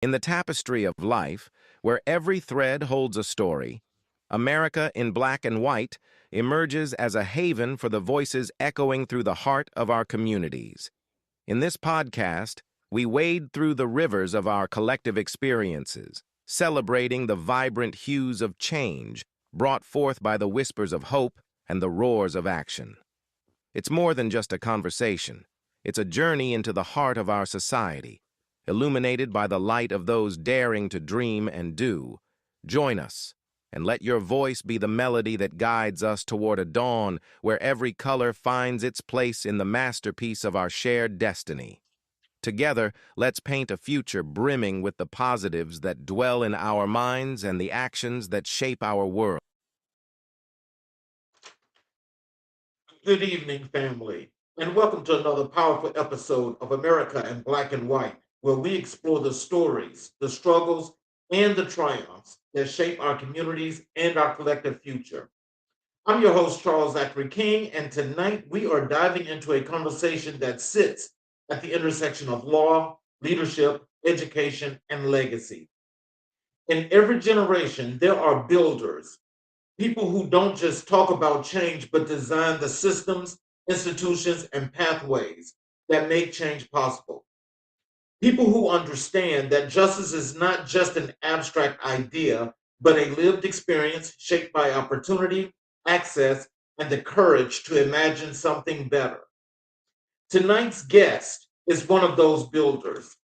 In the tapestry of life, where every thread holds a story, America in Black and White emerges as a haven for the voices echoing through the heart of our communities. In this podcast, we wade through the rivers of our collective experiences, celebrating the vibrant hues of change brought forth by the whispers of hope and the roars of action. It's more than just a conversation. It's a journey into the heart of our society, illuminated by the light of those daring to dream and do. Join us, and let your voice be the melody that guides us toward a dawn where every color finds its place in the masterpiece of our shared destiny. Together, let's paint a future brimming with the positives that dwell in our minds and the actions that shape our world. Good evening, family, and welcome to another powerful episode of America in Black and White, where we explore the stories, the struggles, and the triumphs that shape our communities and our collective future. I'm your host, Charles Zachary King, and tonight we are diving into a conversation that sits at the intersection of law, leadership, education, and legacy. In every generation, there are builders, people who don't just talk about change, but design the systems, institutions, and pathways that make change possible. People who understand that justice is not just an abstract idea, but a lived experience shaped by opportunity, access, and the courage to imagine something better. Tonight's guest is one of those builders.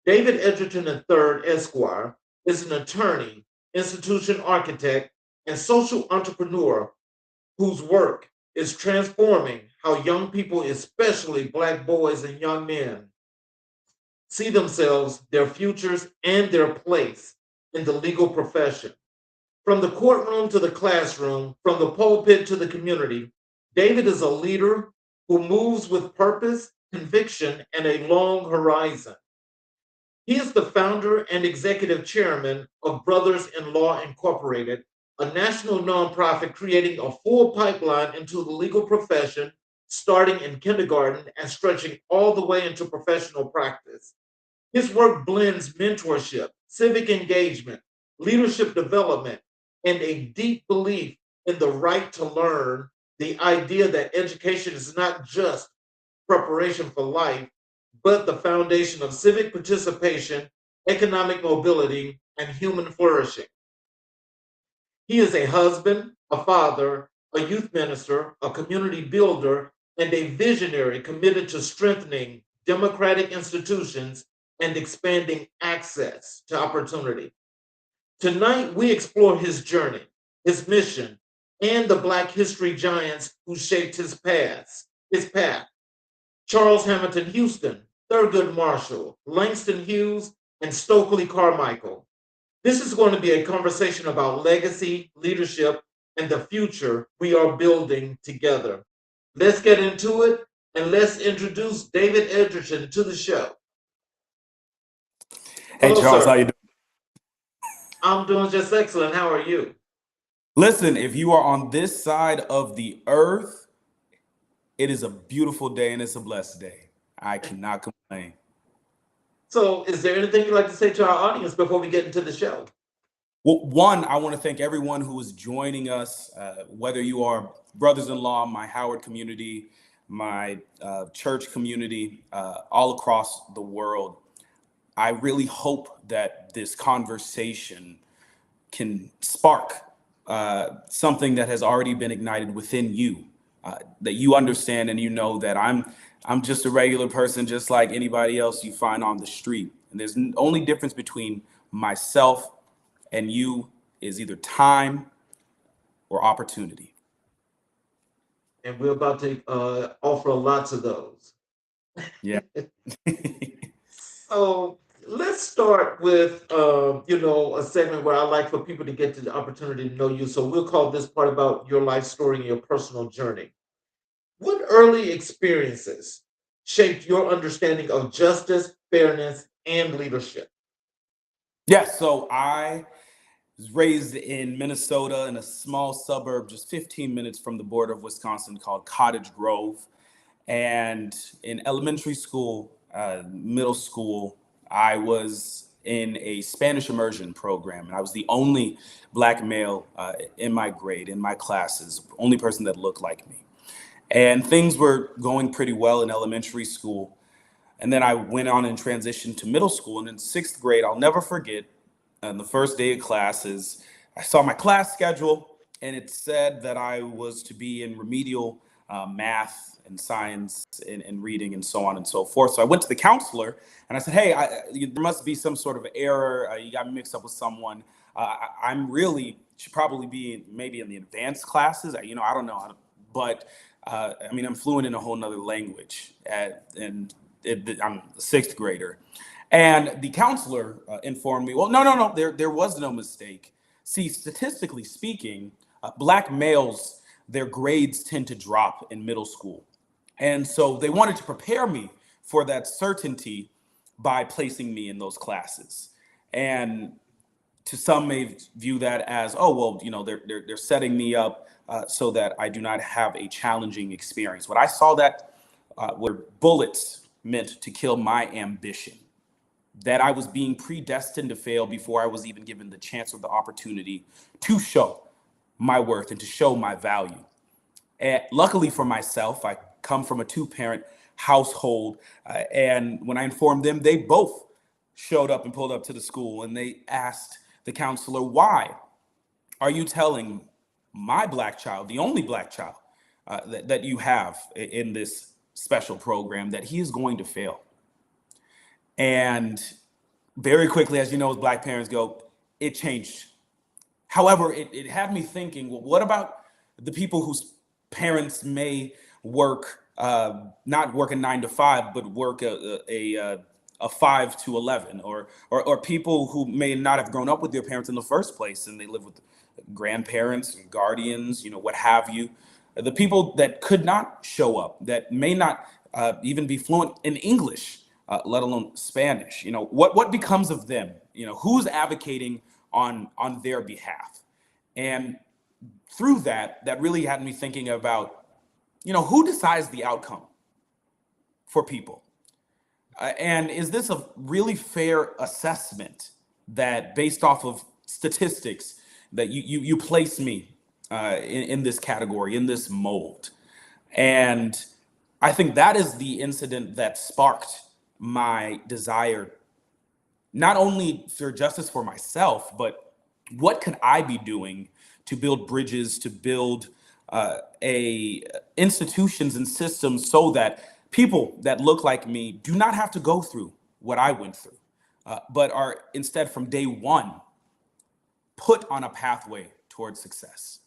David Edgerton III, Esquire, is an attorney, institution architect, and social entrepreneur whose work is transforming how young people, especially Black boys and young men, see themselves, their futures, and their place in the legal profession. From the courtroom to the classroom, from the pulpit to the community, David is a leader who moves with purpose, conviction, and a long horizon. He is the founder and executive chairman of Brothers in Law Incorporated, a national nonprofit creating a full pipeline into the legal profession, starting in kindergarten and stretching all the way into professional practice. His work blends mentorship, civic engagement, leadership development, and a deep belief in the right to learn, the idea that education is not just preparation for life, but the foundation of civic participation, economic mobility, and human flourishing. He is a husband, a father, a youth minister, a community builder, and a visionary committed to strengthening democratic institutions and expanding access to opportunity. Tonight, we explore his journey, his mission, and the Black history giants who shaped his path. Charles Hamilton Houston, Thurgood Marshall, Langston Hughes, and Stokely Carmichael. This is going to be a conversation about legacy, leadership, and the future we are building together. Let's get into it and let's introduce David Edgerton to the show. Hey Hello, Charles, how you sir. doing? I'm doing just excellent. How are you? Listen, if you are on this side of the earth, it is a beautiful day and it's a blessed day. I cannot complain. So, is there anything you'd like to say to our audience before we get into the show? Well, one, I want to thank everyone who is joining us, whether you are brothers-in-law, my Howard community, my church community, all across the world. I really hope that this conversation can spark something that has already been ignited within you, that you understand and you know that I'm just a regular person, just like anybody else you find on the street. And there's only difference between myself and you is either time or opportunity. And we're about to offer lots of those. Yeah. So let's start with a segment where I like for people to get to the opportunity to know you. So we'll call this part about your life story and your personal journey. What early experiences shaped your understanding of justice, fairness, and leadership? Yeah. So I was raised in Minnesota in a small suburb just 15 minutes from the border of Wisconsin called Cottage Grove. And in elementary school, middle school, I was in a Spanish immersion program. And I was the only Black male in my grade, in my classes, only person that looked like me. And things were going pretty well in elementary school. And then I went on and transitioned to middle school. And in sixth grade, I'll never forget, on the first day of classes, I saw my class schedule, and it said that I was to be in remedial math and science and reading and so on and so forth. So I went to the counselor and I said, hey, there must be some sort of error. You got me mixed up with someone. I'm really should probably be maybe in the advanced classes. I don't know. But I'm fluent in a whole nother language, and I'm a sixth grader. And the counselor informed me, well, no, there was no mistake. See, statistically speaking, Black males, their grades tend to drop in middle school. And so they wanted to prepare me for that certainty by placing me in those classes. And to some may view that as, oh, well, they're setting me up so that I do not have a challenging experience. What I saw that were bullets meant to kill my ambition, that I was being predestined to fail before I was even given the chance or the opportunity to show my worth and to show my value. And luckily for myself, I come from a two-parent household. And when I informed them, they both showed up and pulled up to the school, and they asked the counselor, why are you telling my Black child, the only Black child that you have in this special program, that he is going to fail? And very quickly, as you know, as Black parents go, it changed. However, it had me thinking, well, what about the people whose parents may work, not work a 9 to 5, but work a 5 to 11, or people who may not have grown up with their parents in the first place, and they live with grandparents and guardians, what have you. The people that could not show up, that may not even be fluent in English, let alone Spanish. What becomes of them? Who's advocating on their behalf? And through that really had me thinking about, who decides the outcome for people? And is this a really fair assessment that, based off of statistics, that you place me in this category, in this mold? And I think that is the incident that sparked my desire, not only for justice for myself, but what could I be doing to build bridges, to build institutions and systems so that people that look like me do not have to go through what I went through, but are instead from day one put on a pathway towards success.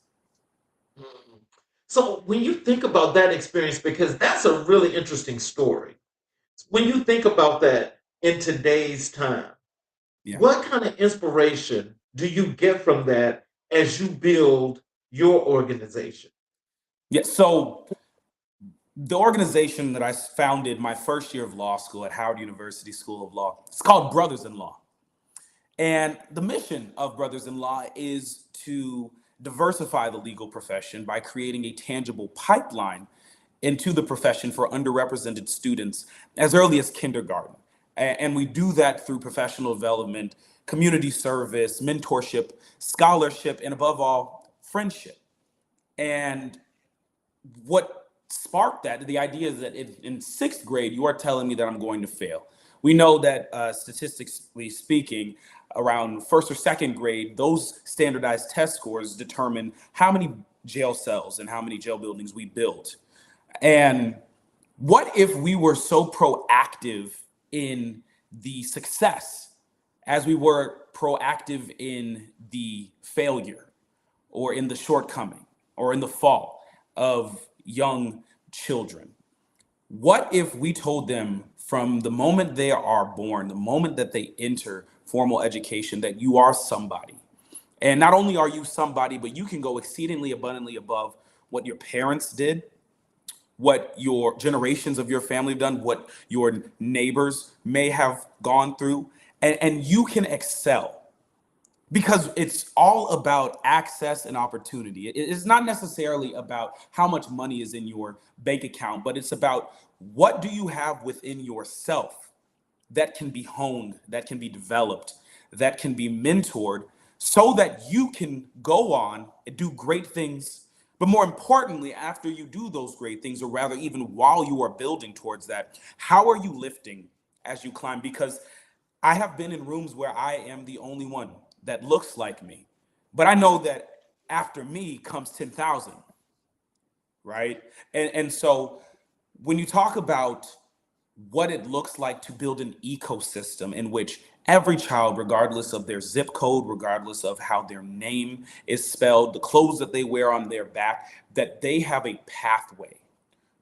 Mhm. So when you think about that experience, because that's a really interesting story, when you think about that in today's time, Yeah. what kind of inspiration do you get from that as you build your organization? Yeah. So the organization that I founded my first year of law school at Howard University School of Law, it's called Brothers in Law. And the mission of Brothers in Law is to diversify the legal profession by creating a tangible pipeline into the profession for underrepresented students as early as kindergarten. And we do that through professional development, community service, mentorship, scholarship, and above all, friendship. And what sparked that, the idea is that in sixth grade, you are telling me that I'm going to fail. We know that statistically speaking, around first or second grade, those standardized test scores determine how many jail cells and how many jail buildings we build. And what if we were so proactive in the success as we were proactive in the failure or in the shortcoming or in the fall of young children? What if we told them from the moment they are born, the moment that they enter formal education, that you are somebody? And not only are you somebody, but you can go exceedingly abundantly above what your parents did, what your generations of your family have done, what your neighbors may have gone through, and you can excel. Because it's all about access and opportunity. It's not necessarily about how much money is in your bank account, but it's about what do you have within yourself that can be honed, that can be developed, that can be mentored so that you can go on and do great things. But more importantly, after you do those great things, or rather, even while you are building towards that, how are you lifting as you climb? Because I have been in rooms where I am the only one that looks like me. But I know that after me comes 10,000, right? And so when you talk about what it looks like to build an ecosystem in which every child, regardless of their zip code, regardless of how their name is spelled, the clothes that they wear on their back, that they have a pathway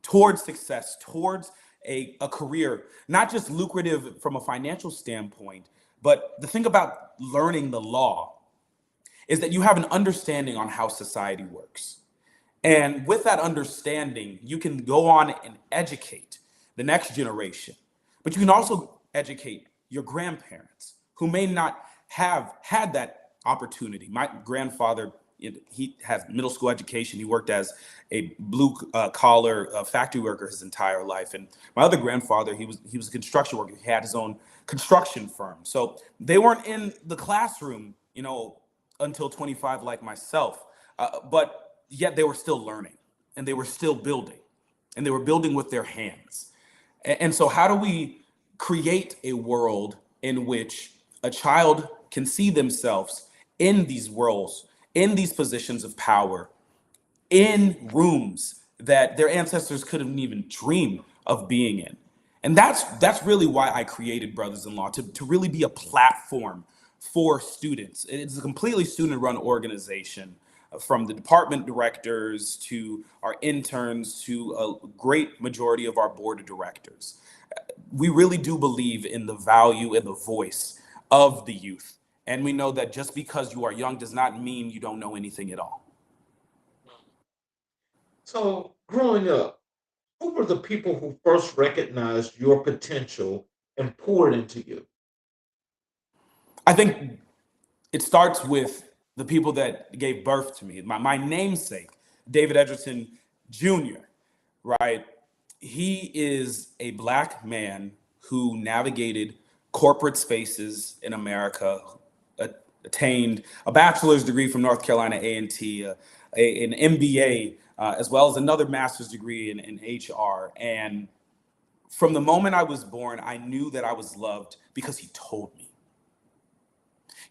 towards success, towards a career, not just lucrative from a financial standpoint, but the thing about learning the law is that you have an understanding on how society works. And with that understanding, you can go on and educate the next generation, but you can also educate your grandparents who may not have had that opportunity. My grandfather, he has middle school education. He worked as a blue collar factory worker his entire life. And my other grandfather, he was a construction worker. He had his own construction firm. So they weren't in the classroom, until 25 like myself. But yet they were still learning and they were still building and they were building with their hands. And so how do we create a world in which a child can see themselves in these roles, in these positions of power, in rooms that their ancestors couldn't even dream of being in? And that's really why I created Brothers-in-Law, to really be a platform for students. It's a completely student-run organization, from the department directors to our interns to a great majority of our board of directors. We really do believe in the value and the voice of the youth. And we know that just because you are young does not mean you don't know anything at all. So, growing up, who were the people who first recognized your potential and poured into you? I think it starts with the people that gave birth to me. My namesake, David Edgerton Jr., right? He is a Black man who navigated corporate spaces in America, attained a bachelor's degree from North Carolina A&T, an MBA, as well as another master's degree in HR. And from the moment I was born, I knew that I was loved because he told me.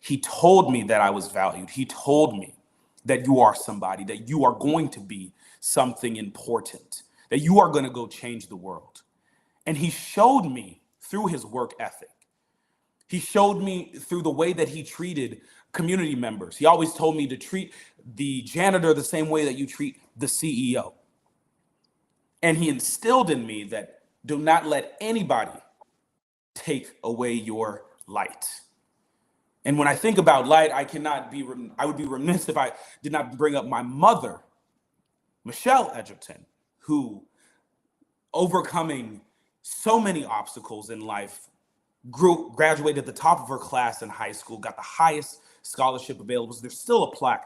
He told me that I was valued. He told me that you are somebody, that you are going to be something important, that you are going to go change the world. And he showed me through his work ethic. He showed me through the way that he treated community members. He always told me to treat the janitor the same way that you treat the CEO. And he instilled in me that do not let anybody take away your light. And when I think about light, I would be remiss if I did not bring up my mother, Michelle Edgerton, who, overcoming so many obstacles in life, graduated at the top of her class in high school, got the highest scholarship available. So there's still a plaque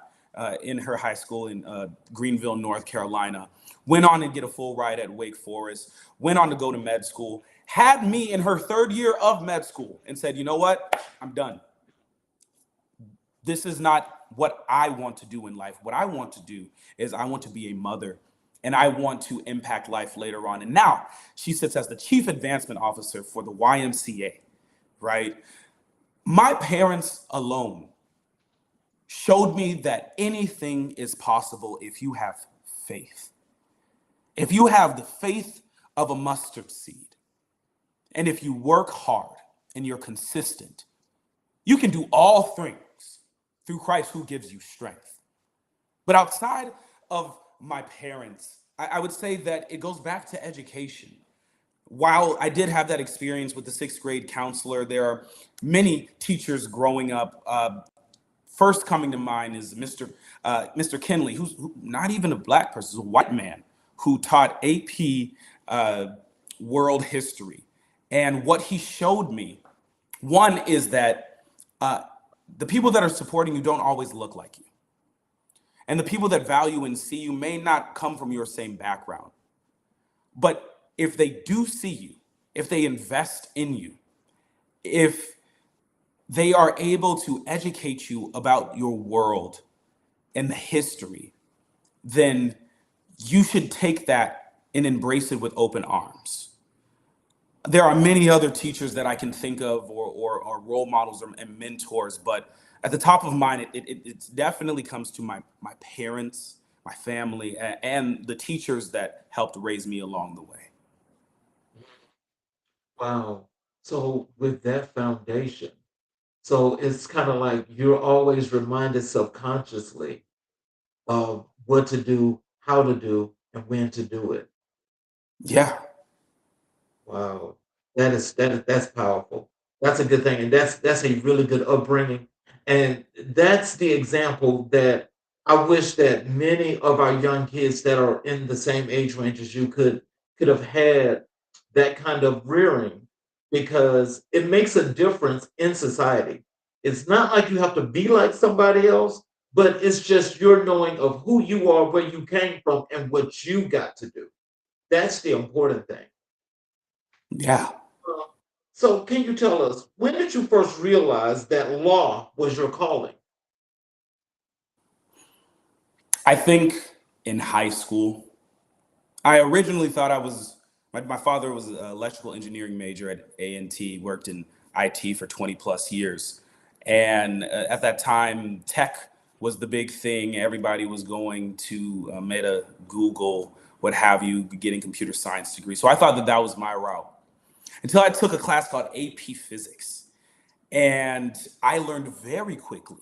in her high school in Greenville, North Carolina. Went on and get a full ride at Wake Forest, went on to go to med school, had me in her third year of med school and said, you know what, I'm done. This is not what I want to do in life. What I want to do is I want to be a mother and I want to impact life later on. And now she sits as the chief advancement officer for the YMCA, right? My parents alone showed me that anything is possible if you have faith. If you have the faith of a mustard seed, and if you work hard and you're consistent, you can do all things through Christ who gives you strength. But outside of my parents, I would say that it goes back to education. While I did have that experience with the sixth grade counselor, there are many teachers growing up. First coming to mind is Mr. Kinley, who's not even a Black person, he's a white man who taught AP world history. And what he showed me, one is that the people that are supporting you don't always look like you. And the people that value and see you may not come from your same background. But if they do see you, if they invest in you, if they are able to educate you about your world and the history, then you should take that and embrace it with open arms. There are many other teachers that I can think of, or role models and mentors, but at the top of mine, it definitely comes to my parents, my family, and the teachers that helped raise me along the way. Wow. So with that foundation, so it's kind of like you're always reminded subconsciously of what to do, how to do, and when to do it. Yeah, Wow, that's powerful. That's a good thing, and that's a really good upbringing, and that's the example that I wish that many of our young kids that are in the same age range as you could have had that kind of rearing, because it makes a difference in society. It's not like you have to be like somebody else, but it's just your knowing of who you are, where you came from, and what you got to do. That's the important thing. yeah. Uh, So, can you tell us when did you first realize that law was your calling? I think in high school, I originally thought my father was an electrical engineering major at A&T, worked in IT for 20 plus years. And at that time, tech was the big thing. Everybody was going to Meta, Google, what have you, getting computer science degree. So I thought that was my route until I took a class called AP Physics. And I learned very quickly.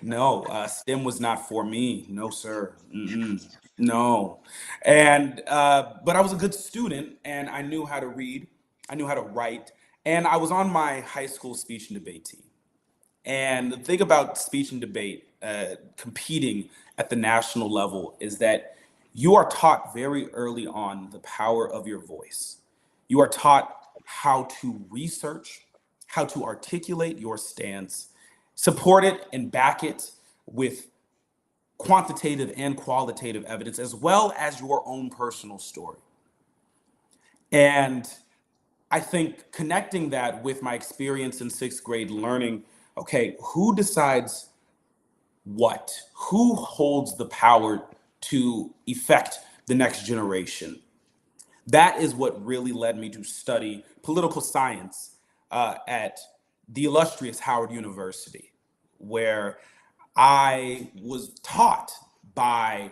No, STEM was not for me. No, sir. Mm-mm. No. And but I was a good student, and I knew how to read. I knew how to write, and I was on my high school speech and debate team. And the thing about speech and debate, competing at the national level, is that you are taught very early on the power of your voice. You are taught how to research, how to articulate your stance, support it and back it with quantitative and qualitative evidence, as well as your own personal story. And I think connecting that with my experience in sixth grade, learning, okay, who decides what? Who holds the power to effect the next generation? That is what really led me to study political science at the illustrious Howard University, where I was taught by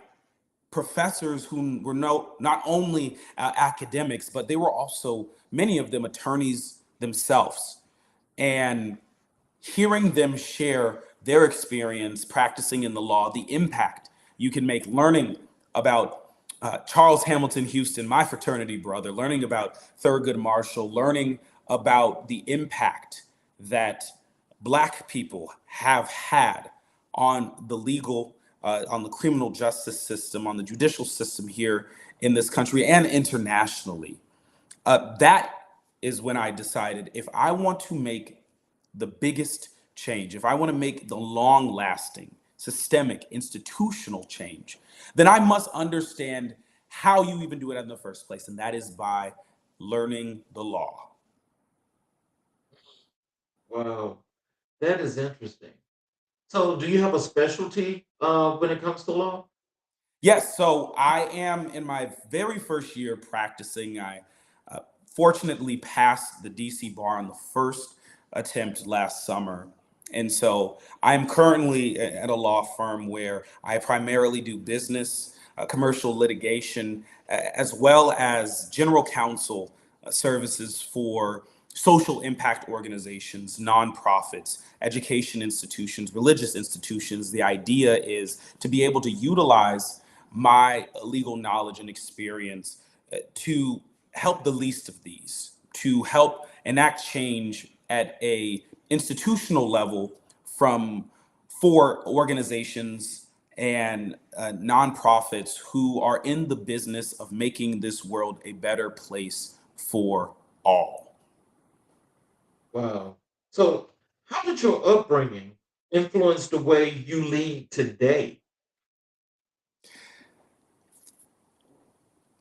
professors who were not only academics, but they were also, many of them, attorneys themselves. And hearing them share their experience practicing in the law, the impact you can make, learning about Charles Hamilton Houston, my fraternity brother, learning about Thurgood Marshall, learning about the impact that Black people have had on the legal, on the criminal justice system, on the judicial system here in this country and internationally. That is when I decided if I want to make the biggest change, if I want to make the long lasting, systemic, institutional change, then I must understand how you even do it in the first place. And that is by learning the law. Wow, that is interesting. So, do you have a specialty when it comes to law? Yes, so I am in my very first year practicing. I fortunately passed the DC bar on the first attempt last summer. And so I'm currently at a law firm where I primarily do business, commercial litigation, as well as general counsel services for social impact organizations, nonprofits, education institutions, religious institutions. The idea is to be able to utilize my legal knowledge and experience to help the least of these, to help enact change at a institutional level from for organizations and nonprofits who are in the business of making this world a better place for all. Wow. So, how did your upbringing influence the way you lead today?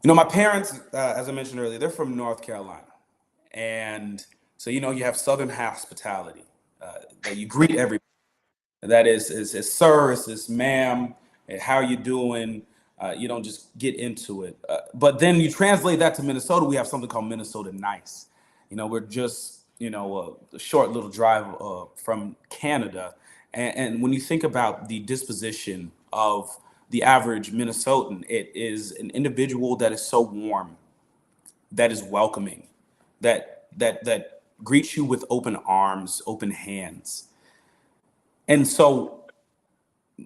You know, my parents, as I mentioned earlier, they're from North Carolina. And So, you have Southern hospitality, that you greet everybody. That is sir, is ma'am, how you doing? You don't just get into it. But then you translate that to Minnesota, we have something called Minnesota nice. We're just, a short little drive from Canada. And when you think about the disposition of the average Minnesotan, it is an individual that is so warm, that is welcoming, that greets you with open arms, open hands. And so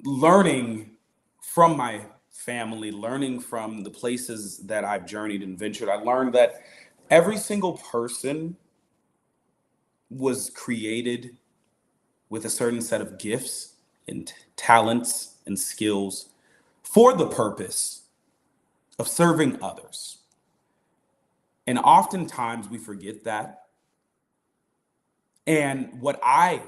learning from my family, learning from the places that I've journeyed and ventured, I learned that every single person was created with a certain set of gifts and talents and skills for the purpose of serving others. And oftentimes we forget that. And what I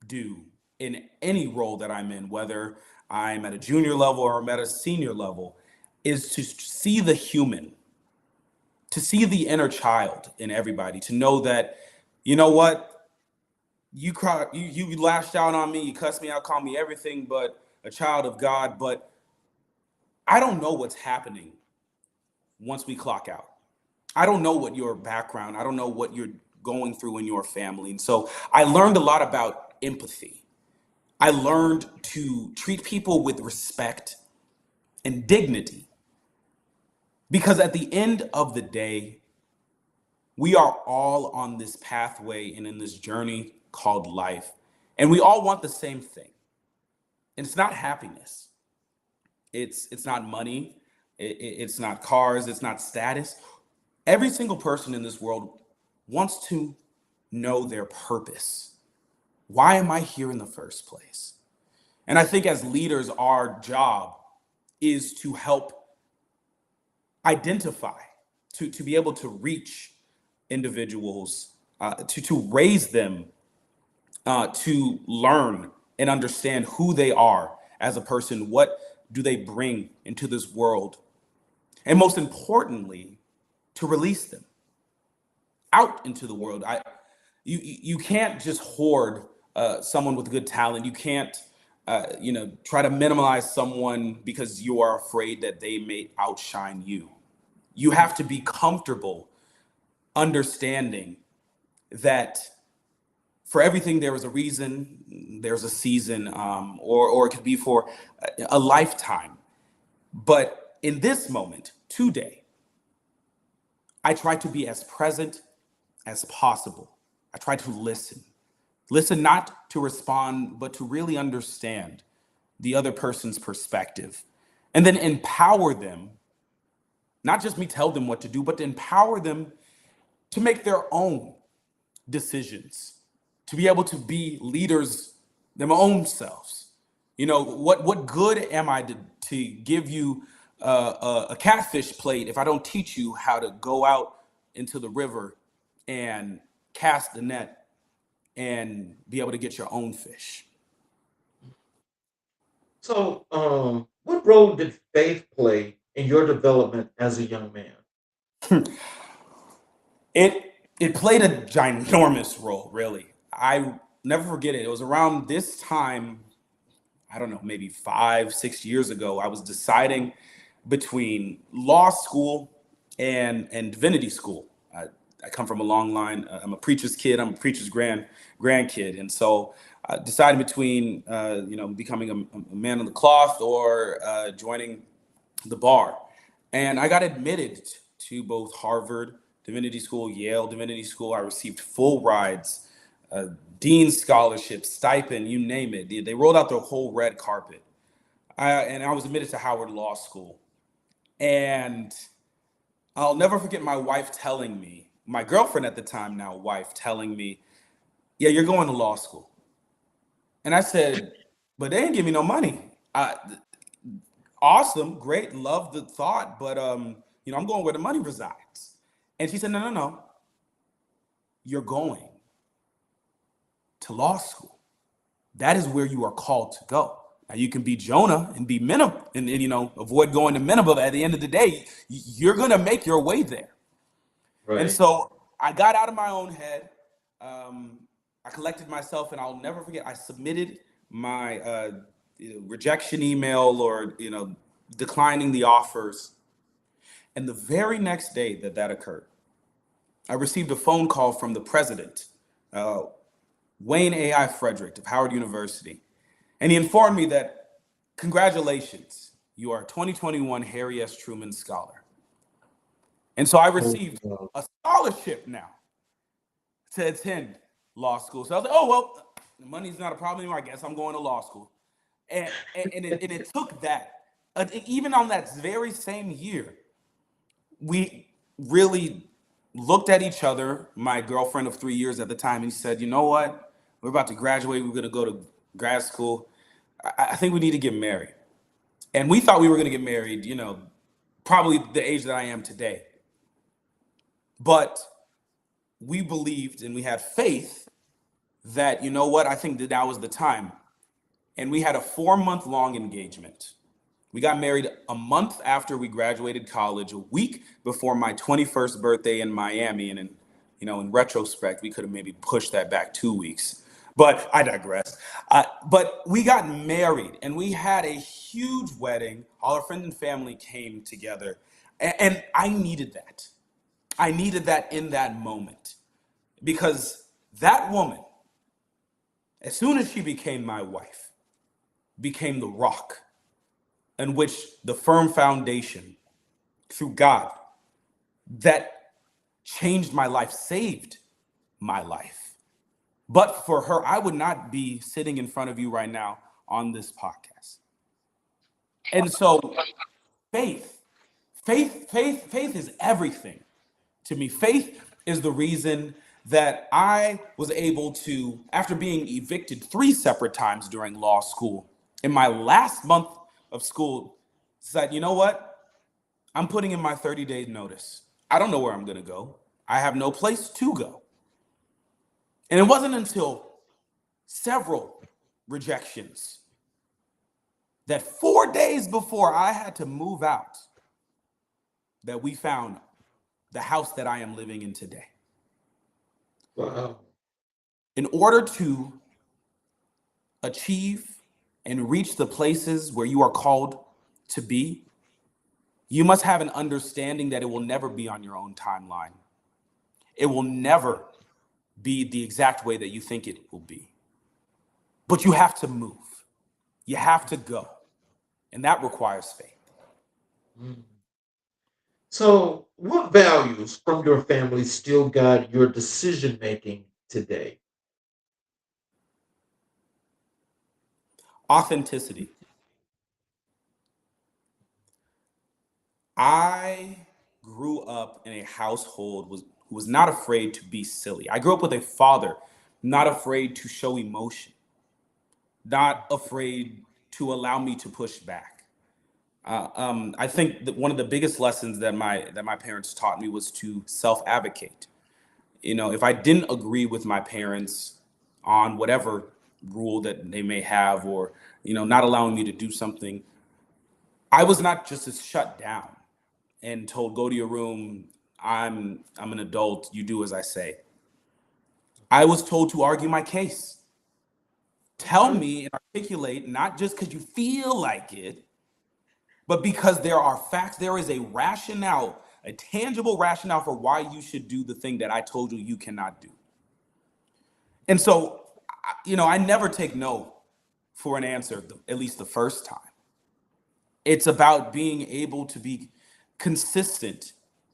do in any role that I'm in, whether I'm at a junior level or I'm at a senior level, is to see the human, to see the inner child in everybody, to know that, you know what, you lashed out on me, you cussed me out, called me everything but a child of God, but I don't know what's happening once we clock out. I don't know what your background, I don't know what you're going through in your family. And so I learned a lot about empathy. I learned to treat people with respect and dignity. Because at the end of the day, we are all on this pathway and in this journey called life. And we all want the same thing. And it's not happiness. It's not money. It's not cars. It's not status. Every single person in this world wants to know their purpose. Why am I here in the first place? And I think as leaders, our job is to help identify, to be able to reach individuals, to raise them, to learn and understand who they are as a person, what do they bring into this world, and most importantly, to release them out into the world. You can't just hoard someone with good talent. You can't try to minimize someone because you are afraid that they may outshine you. You have to be comfortable understanding that for everything there is a reason, there's a season, or it could be for a lifetime. But in this moment, today, I try to be as present as possible. I try to listen. Listen not to respond, but to really understand the other person's perspective. And then empower them, not just me tell them what to do, but to empower them to make their own decisions, to be able to be leaders their own selves. What good am I to give you a catfish plate if I don't teach you how to go out into the river and cast the net and be able to get your own fish? So, what role did faith play in your development as a young man? It played a ginormous role, really. I never forget it. It was around this time, I don't know, maybe 5-6 years ago. I was deciding between law school and divinity school. I come from a long line. I'm a preacher's kid. I'm a preacher's grandkid, and so I decided between becoming a man of the cloth or joining the bar. And I got admitted to both Harvard Divinity School, Yale Divinity School. I received full rides, dean's scholarship, stipend, you name it. They rolled out the whole red carpet. And I was admitted to Howard Law School. And I'll never forget my wife telling me, my girlfriend at the time, now wife, telling me, yeah, you're going to law school. And I said, but they didn't give me no money. Awesome, great, love the thought, but I'm going where the money resides. And she said, no, you're going to law school. That is where you are called to go. Now you can be Jonah and be Nineveh and avoid going to Nineveh, but at the end of the day, you're gonna make your way there. Right. And so I got out of my own head. I collected myself, and I'll never forget. I submitted my rejection email, or declining the offers. And the very next day that occurred, I received a phone call from the president, Wayne A.I. Frederick of Howard University. And he informed me that, congratulations, you are a 2021 Harry S. Truman Scholar. And so I received a scholarship now to attend law school. So I was like, oh, well, money's not a problem anymore. I guess I'm going to law school. And it took that. Even on that very same year, we really looked at each other, my girlfriend of 3 years at the time, and he said, you know what? We're about to graduate. We're going to go to grad school. I think we need to get married. And we thought we were going to get married, probably the age that I am today. But we believed and we had faith that, you know what? I think that was the time. And we had a 4-month-long engagement. We got married a month after we graduated college, a week before my 21st birthday in Miami. And in retrospect, we could have maybe pushed that back 2 weeks. But I digress. But we got married, and we had a huge wedding. All our friends and family came together. And I needed that. I needed that in that moment. Because that woman, as soon as she became my wife, became the rock in which the firm foundation through God that changed my life, saved my life. But for her, I would not be sitting in front of you right now on this podcast. And so faith is everything to me. Faith is the reason that I was able to, after being evicted 3 separate times during law school, in my last month of school, said, you know what? I'm putting in my 30-day notice. I don't know where I'm going to go. I have no place to go. And it wasn't until several rejections that 4 days before I had to move out that we found the house that I am living in today. Wow. In order to achieve and reach the places where you are called to be, you must have an understanding that it will never be on your own timeline. It will never be the exact way that you think it will be. But you have to move. You have to go. And that requires faith. Mm. So, what values from your family still guide your decision making today? Authenticity. I grew up in a household who was not afraid to be silly. I grew up with a father not afraid to show emotion, not afraid to allow me to push back. I think that one of the biggest lessons that my parents taught me was to self-advocate. If I didn't agree with my parents on whatever rule that they may have, or not allowing me to do something, I was not just as shut down and told, go to your room, I'm an adult, you do as I say. I was told to argue my case. Tell me and articulate, not just because you feel like it, but because there are facts. There is a rationale, a tangible rationale for why you should do the thing that I told you you cannot do. And so, I never take no for an answer, at least the first time. It's about being able to be consistent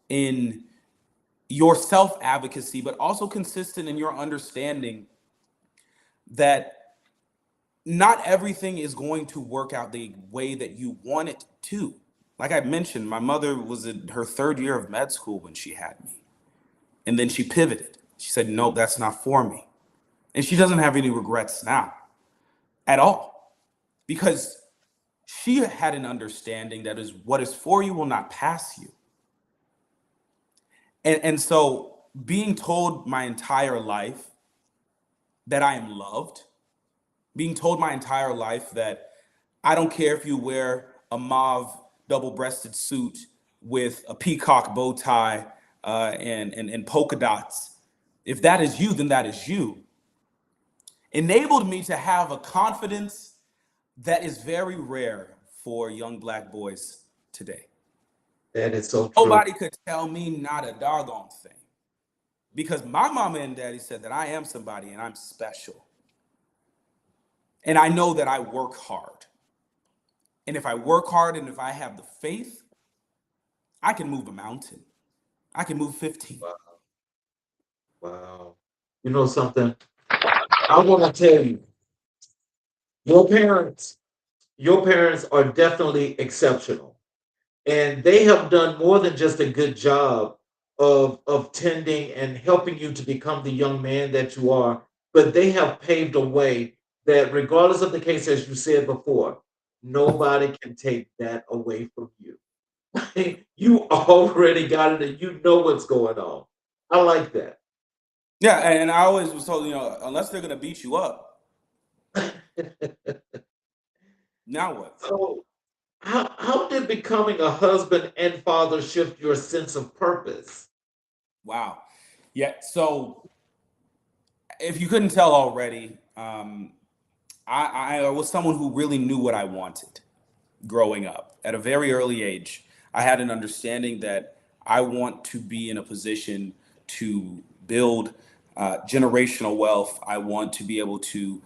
in your self-advocacy, but also consistent in your understanding that not everything is going to work out the way that you want it to. Like I mentioned, my mother was in her 3rd year of med school when she had me. And then she pivoted. She said, no, that's not for me. And she doesn't have any regrets now at all, because she had an understanding that is what is for you will not pass you. And so being told my entire life that I am loved, being told my entire life that I don't care if you wear a mauve double-breasted suit with a peacock bow tie, and polka dots. If that is you, then that is you. Enabled me to have a confidence that is very rare for young Black boys today. That is so true. Nobody could tell me not a doggone thing, because my mama and daddy said that I am somebody and I'm special. And I know that I work hard. And if I work hard and if I have the faith, I can move a mountain. I can move 15. Wow. Wow. You know something? I want to tell you, your parents, your parents are definitely exceptional. And they have done more than just a good job of tending and helping you to become the young man that you are, but they have paved a way that, regardless of the case, as you said before, nobody can take that away from you. You already got it and you know what's going on. I like that. Yeah, and I always was told, unless they're gonna beat you up, now what? So, how did becoming a husband and father shift your sense of purpose? Wow. Yeah. So if you couldn't tell already, I was someone who really knew what I wanted growing up. At a very early age, I had an understanding that I want to be in a position to build generational wealth. I want to be able to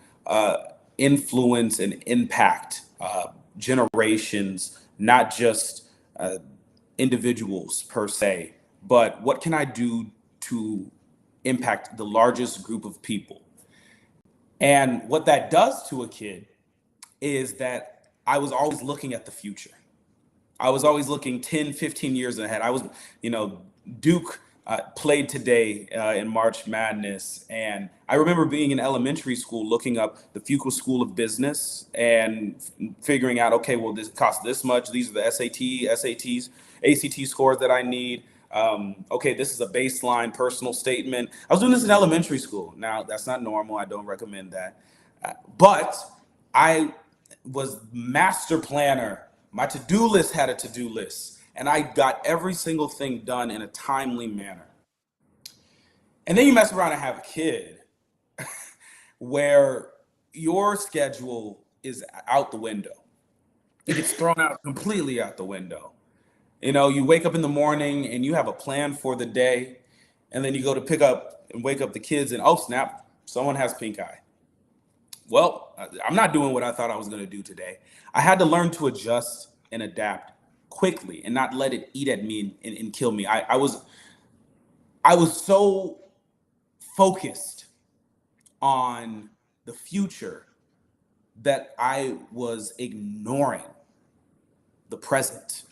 influence and impact generations, not just individuals per se, but what can I do to impact the largest group of people? And what that does to a kid is that I was always looking at the future. I was always looking 10, 15 years ahead. Duke played today in March Madness. And I remember being in elementary school looking up the Fuqua School of Business and figuring out, okay, well, this costs this much. These are the SATs, ACT scores that I need. Okay, this is a baseline personal statement. I was doing this in elementary school. Now, that's not normal. I don't recommend that. But I was master planner. My to-do list had a to-do list, and I got every single thing done in a timely manner. And then you mess around and have a kid where your schedule is out the window. It gets thrown out completely out the window. You wake up in the morning and you have a plan for the day, and then you go to pick up and wake up the kids, and oh snap, someone has pink eye. Well, I'm not doing what I thought I was going to do today. I had to learn to adjust and adapt quickly and not let it eat at me and kill me. I was so focused on the future that I was ignoring the present,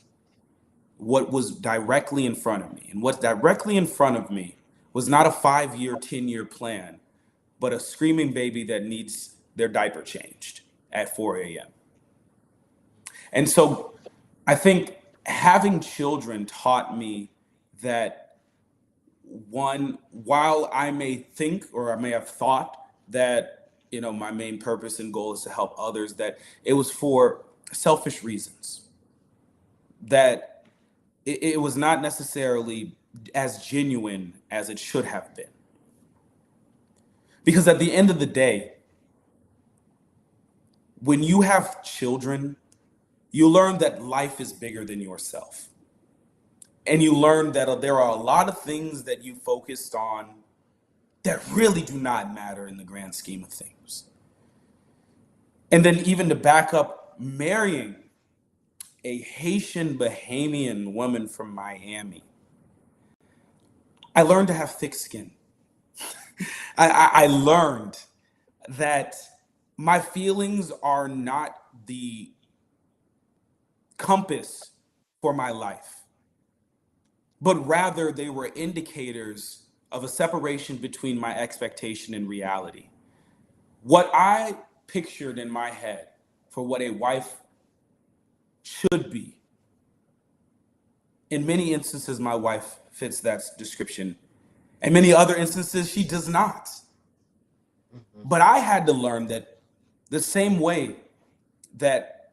what was directly in front of me. And what's directly in front of me was not a 5-year, 10-year plan, but a screaming baby that needs their diaper changed at 4 a.m. And so I think having children taught me that, one, while I may think or I may have thought that, my main purpose and goal is to help others, that it was for selfish reasons, that it was not necessarily as genuine as it should have been. Because at the end of the day, when you have children, you learn that life is bigger than yourself. And you learn that there are a lot of things that you focused on that really do not matter in the grand scheme of things. And then even to back up, marrying a Haitian Bahamian woman from Miami, I learned to have thick skin. I learned that my feelings are not the compass for my life, but rather they were indicators of a separation between my expectation and reality. What I pictured in my head for what a wife should be, in many instances, my wife fits that description. In many other instances, she does not. Mhm. But I had to learn that the same way that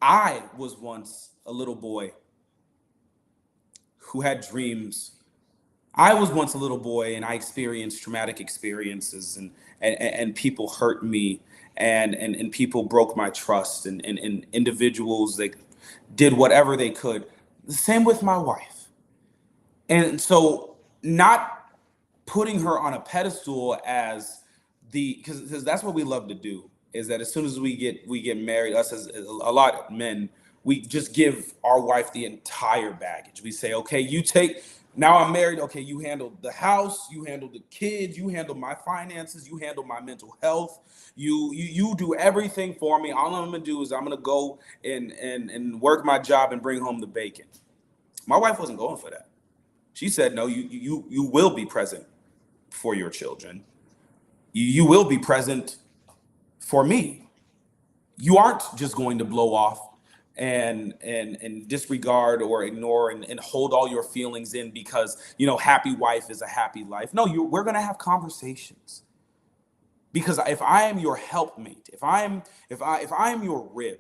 I was once a little boy who had dreams I was once a little boy and I experienced traumatic experiences, and people hurt me, and people broke my trust, and individuals, they did whatever they could. The same with my wife. And so, not putting her on a pedestal as the, because that's what we love to do, is that as soon as we get married, us as a lot of men, we just give our wife the entire baggage. We say, okay, you take, now I'm married, okay, you handle the house, you handle the kids, you handle my finances, you handle my mental health, you do everything for me. All I'm gonna do is I'm gonna go and work my job and bring home the bacon. My wife wasn't going for that. She said, no, you will be present for your children. You will be present for me. You aren't just going to blow off and disregard or ignore and hold all your feelings in because, happy wife is a happy life. No, we're going to have conversations. Because if I am your helpmate, if I am your rib,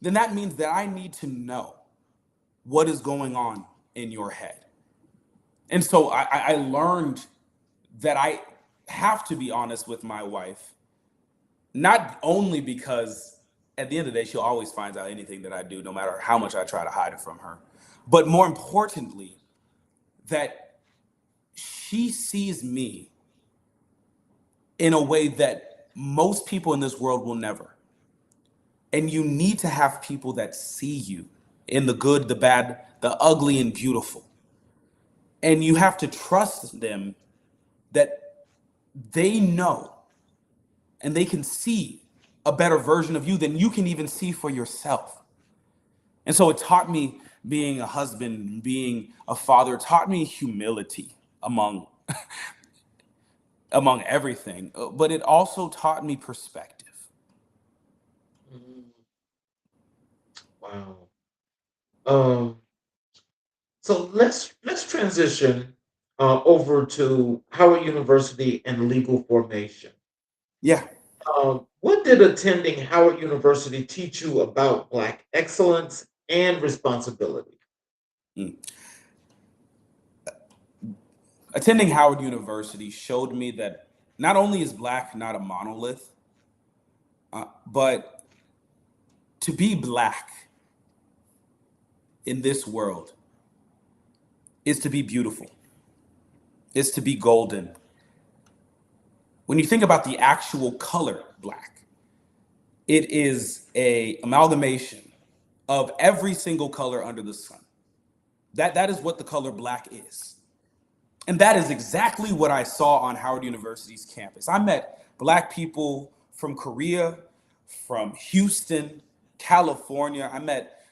then that means that I need to know what is going on in your head. And so I learned that I have to be honest with my wife, not only because at the end of the day, she'll always find out anything that I do, no matter how much I try to hide it from her, but more importantly, that she sees me in a way that most people in this world will never. And you need to have people that see you in the good, the bad, the ugly, and beautiful. And you have to trust them that they know and they can see a better version of you than you can even see for yourself. And so it taught me, being a husband, being a father, taught me humility among among everything, but it also taught me perspective. Mm, wow. Um, so let's transition over to Howard University and legal formation. Yeah. What did attending Howard University teach you about Black excellence and responsibility? Mm. Attending Howard University showed me that not only is Black not a monolith, but to be Black in this world is to be beautiful, is to be golden. When you think about the actual color Black, it is a amalgamation of every single color under the sun. That is what the color Black is. And that is exactly what I saw on Howard University's campus. I met Black people from Korea, from Houston, California. I met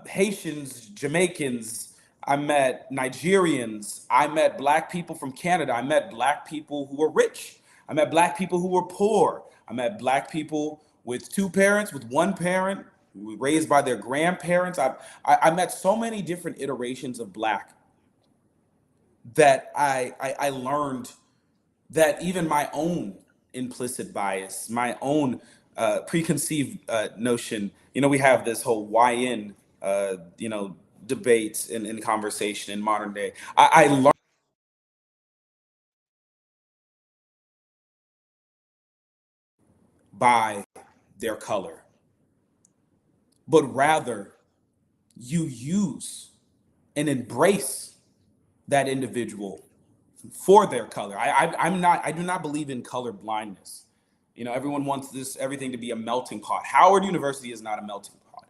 Haitians, Jamaicans. I met Nigerians. I met Black people from Canada. I met Black people who were rich. I met Black people who were poor. I met Black people with two parents, with one parent, raised by their grandparents. I met so many different iterations of Black that I learned that even my own implicit bias, my own preconceived notion, we have this whole YN, debates and conversation in modern day. I learned by their color, but rather you use and embrace that individual for their color. I do not believe in color blindness. Everyone wants everything to be a melting pot. Howard University is not a melting pot.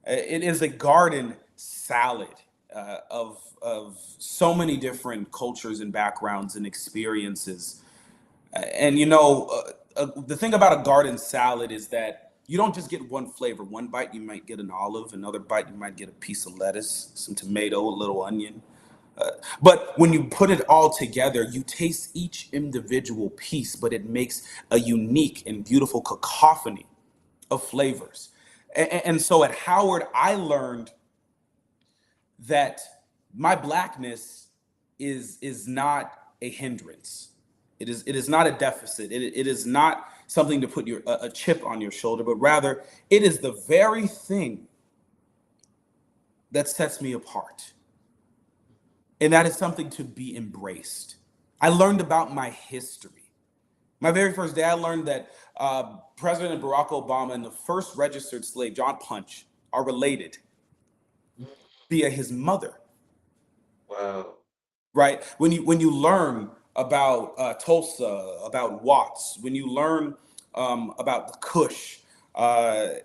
It is a garden salad of so many different cultures and backgrounds and experiences. And the thing about a garden salad is that you don't just get one flavor. One bite you might get an olive, another bite you might get a piece of lettuce, some tomato, a little onion. But when you put it all together, you taste each individual piece, but it makes a unique and beautiful cacophony of flavors. And so at Howard, I learned that my Blackness is not a hindrance. It is not a deficit. It is not something to put a chip on your shoulder, but rather it is the very thing that sets me apart. And that is something to be embraced. I learned about my history. My very first day, I learned that President Barack Obama and the first registered slave, John Punch, are related via his mother. Wow. Right? When you learn about Tulsa, about Watts, when you learn about the Kush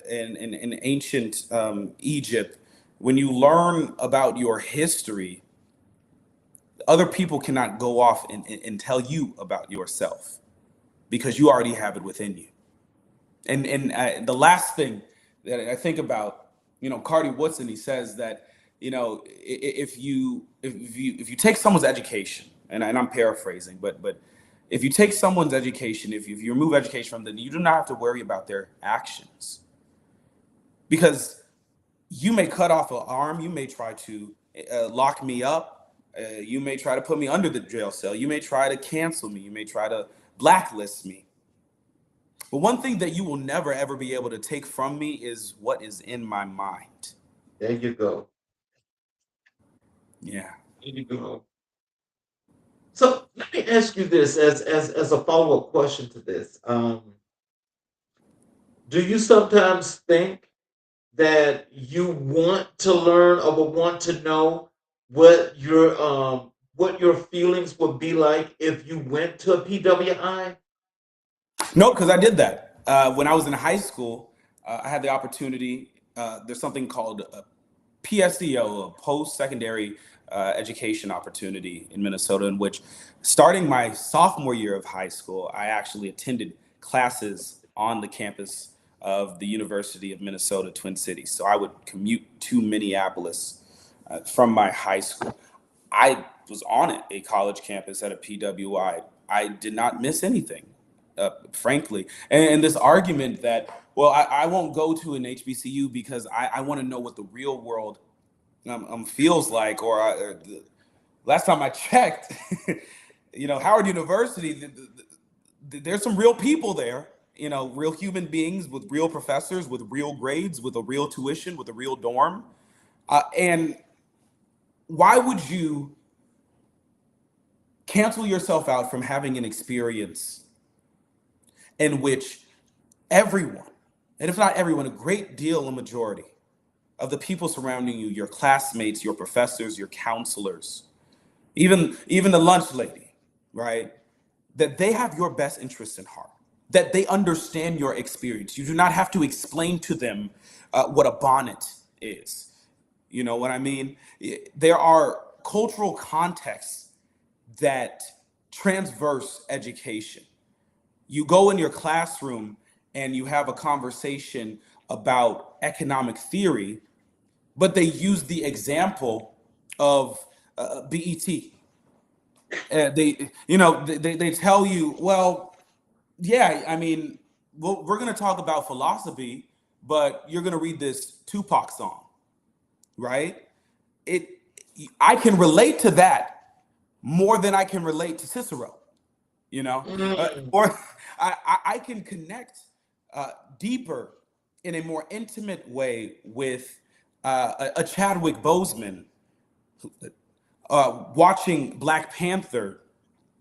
in ancient Egypt, when you learn about your history, other people cannot go off and tell you about yourself because you already have it within you. And the last thing that I think about, Cardi Woodson, he says that, if you take someone's education, and I'm paraphrasing, but if you take someone's education, if you remove education from them, you do not have to worry about their actions, because you may cut off an arm, you may try to lock me up, you may try to put me under the jail cell, you may try to cancel me, you may try to blacklist me. But one thing that you will never, ever be able to take from me is what is in my mind. There you go. Yeah. There you go. So let me ask you this as a follow-up question to this. Do you sometimes think that you want to learn or would want to know what your feelings would be like if you went to a PWI? No, because I did that. When I was in high school, I had the opportunity. There's something called a PSEO, a post-secondary education opportunity in Minnesota, in which, starting my sophomore year of high school, I actually attended classes on the campus of the University of Minnesota, Twin Cities. So I would commute to Minneapolis from my high school. I was on a college campus at a PWI. I did not miss anything, frankly. And this argument that, well, I won't go to an HBCU because I want to know what the real world feels like. Or last time I checked, Howard University, there's some real people there, real human beings with real professors, with real grades, with a real tuition, with a real dorm. And why would you cancel yourself out from having an experience in which everyone, and if not everyone, a great deal, a majority of the people surrounding you, your classmates, your professors, your counselors, even the lunch lady, right? That they have your best interests in heart, that they understand your experience. You do not have to explain to them what a bonnet is. You know what I mean? There are cultural contexts that transverse education. You go in your classroom and you have a conversation about economic theory, but they use the example of BET. They tell you, well, yeah, I mean, we're going to talk about philosophy, but you're going to read this Tupac song, right? I can relate to that more than I can relate to Cicero, or I can connect deeper in a more intimate way with a Chadwick Boseman watching Black Panther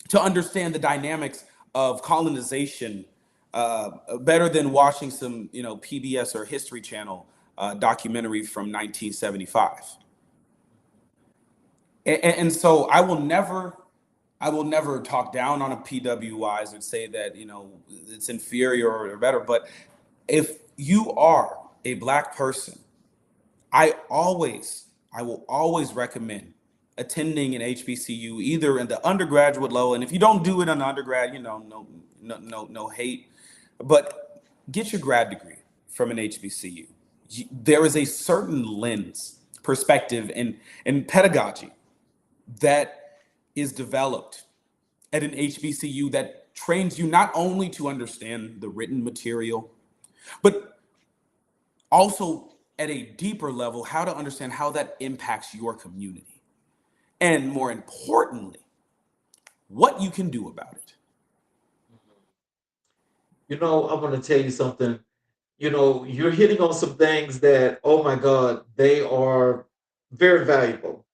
to understand the dynamics of colonization better than watching some, PBS or History Channel documentary from 1975. And so I will never talk down on a PWIs and say that, it's inferior or better. But if you are a Black person, I will always recommend attending an HBCU, either in the undergraduate level. And if you don't do it in the undergrad, no hate, but get your grad degree from an HBCU. There is a certain lens, perspective, and pedagogy that is developed at an HBCU that trains you not only to understand the written material, but also at a deeper level, how to understand how that impacts your community. And more importantly, what you can do about it. I want to tell you something. You're hitting on some things that, oh my God, they are very valuable.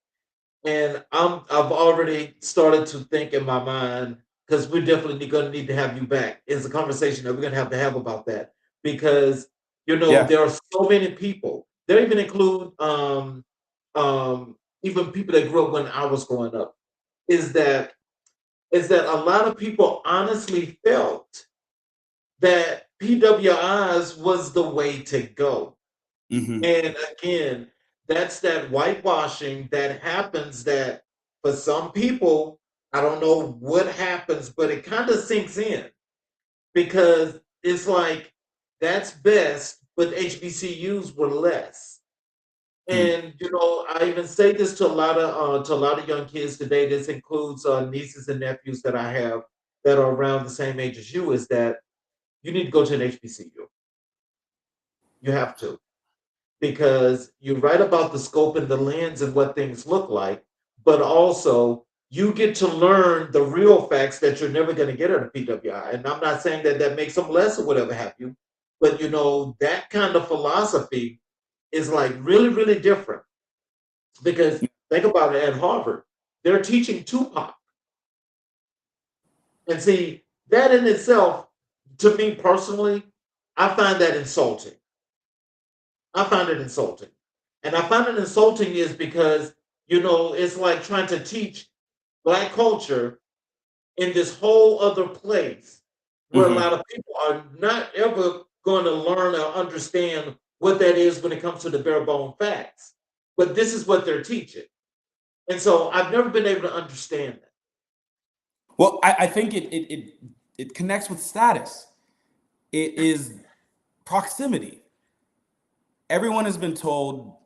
And I've already started to think in my mind, because we're definitely going to need to have you back. It's a conversation that we're going to have about that, because Yeah. there are so many people. There even include even people that grew up when I was growing up. Is that a lot of people honestly felt that PWIs was the way to go. Hmm. And again, that's that whitewashing that happens, that for some people, I don't know what happens, but it kind of sinks in, because it's like that's best, but HBCUs were less. And I even say this to a lot of young kids today. This includes nieces and nephews that I have that are around the same age as you. Is that you need to go to an HBCU. You have to, because you write about the scope and the lens and what things look like, but also you get to learn the real facts that you're never going to get at a PWI. And I'm not saying that that makes them less or whatever have you, but that kind of philosophy is like really, really different. Because think about it, at Harvard, they're teaching Tupac. And see, that in itself, to me personally, I find that insulting. I find it insulting. And I find it insulting is because, it's like trying to teach Black culture in this whole other place where a Hmm. lot of people are not ever going to learn or understand what that is when it comes to the bare bone facts. But this is what they're teaching. And so I've never been able to understand that. Well, I think it connects with status. It is proximity. Everyone has been told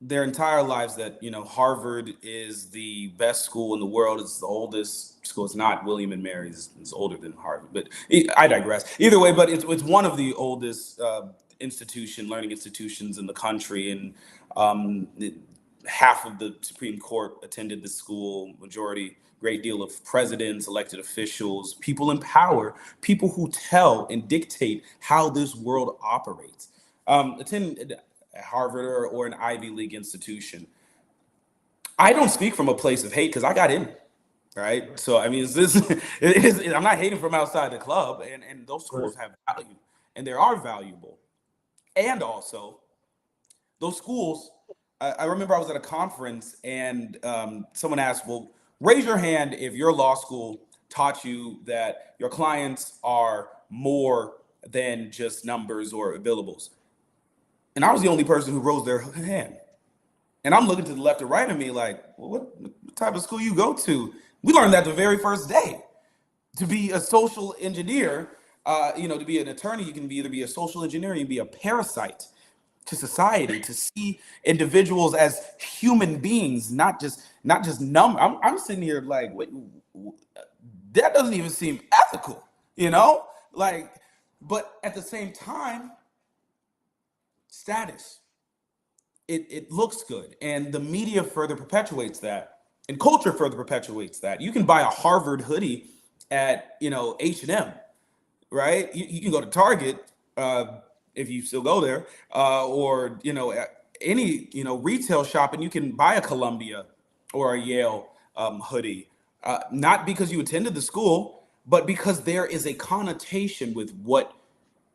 their entire lives that Harvard is the best school in the world. It's the oldest school. It's not. William and Mary's is older than Harvard, but I digress. Either way, but it's one of the oldest learning institutions in the country, and half of the Supreme Court attended the school. Majority, great deal of presidents, elected officials, people in power, people who tell and dictate how this world operates. Attend at Harvard or an Ivy League institution. I don't speak from a place of hate because I got in, right? Right. So I mean, I'm not hating from outside the club, and those Right. schools have value, and they are valuable, and also those schools. I remember I was at a conference and someone asked, "Well, raise your hand if your law school taught you that your clients are more than just numbers or billables." And I was the only person who rose their hand. And I'm looking to the left and right of me like, well, what type of school you go to? We learned that the very first day. To be a social engineer, to be an attorney, you can either be a social engineer, you can be a parasite to society, to see individuals as human beings, not just number. I'm sitting here like, wait, that doesn't even seem ethical, you know? Like, but at the same time, status. It looks good, and the media further perpetuates that, and culture further perpetuates that. You can buy a Harvard hoodie at H&M, right? You can go to Target, if you still go there, or at any retail shop, and you can buy a Columbia or a Yale hoodie, not because you attended the school, but because there is a connotation with what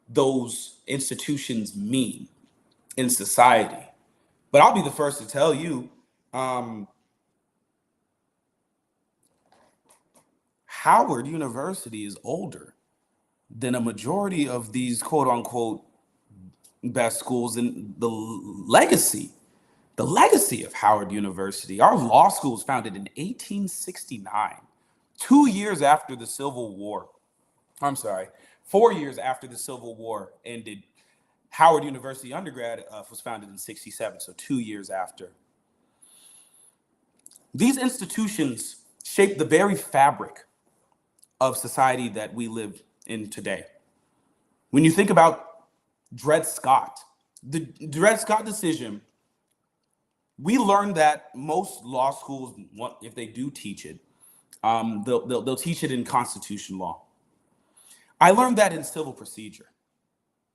those institutions mean in society. But I'll be the first to tell you, um, Howard University is older than a majority of these quote unquote best schools. In the legacy of Howard University. Our law school was founded in 1869, 2 years after the Civil War. I'm sorry, 4 years after the Civil War ended. Howard University undergrad was founded in 67, so 2 years after. These institutions shape the very fabric of society that we live in today. When you think about Dred Scott, the Dred Scott decision, we learned that most law schools, if they do teach it, they'll teach it in constitution law. I learned that in civil procedure.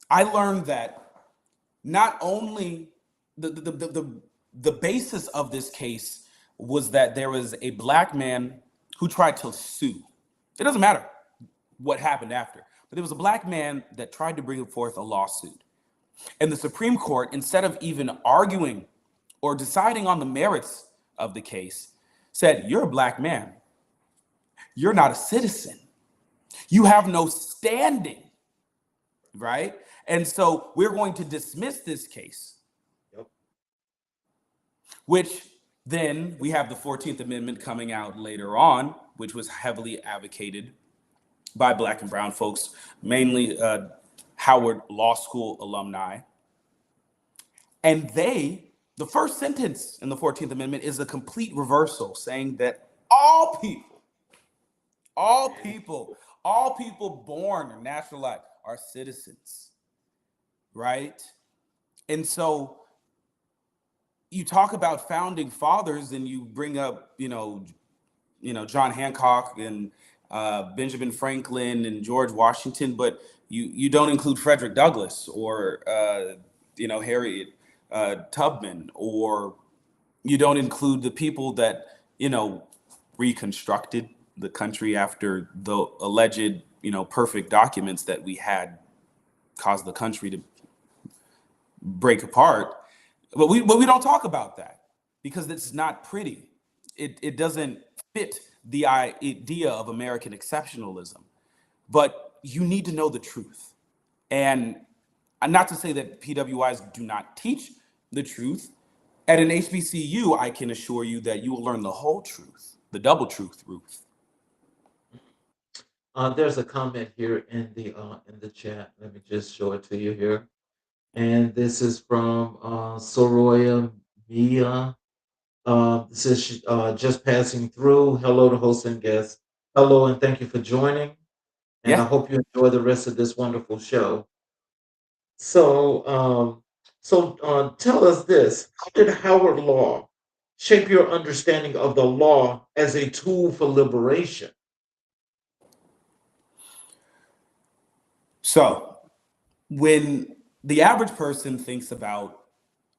I learned that not only the basis of this case was that there was a black man who tried to sue. It doesn't matter what happened after, but there was a black man that tried to bring forth a lawsuit. And the Supreme Court, instead of even arguing or deciding on the merits of the case, said, you're a black man. You're not a citizen. You have no standing, right? And so we're going to dismiss this case. Yep. Which then we have the 14th Amendment coming out later on, which was heavily advocated by Black and brown folks, mainly Howard Law School alumni. And the first sentence in the 14th Amendment is a complete reversal, saying that all people born or naturalized are citizens, right? And so you talk about founding fathers and you bring up, John Hancock and Benjamin Franklin and George Washington, but you don't include Frederick Douglass or, Harriet Tubman, or you don't include the people that, reconstructed the country after the alleged, perfect documents that we had caused the country to break apart. But we don't talk about that because it's not pretty. It doesn't fit the idea of American exceptionalism. But you need to know the truth. And not to say that PWIs do not teach the truth. At an HBCU, I can assure you that you will learn the whole truth, the double truth, Ruth. There's a comment here in the chat. Let me just show it to you here. And this is from Soroya Mia. This is just passing through. Hello to host and guests. Hello and thank you for joining. And I hope you enjoy the rest of this wonderful show. So, tell us this: how did Howard Law shape your understanding of the law as a tool for liberation? So, when the average person thinks about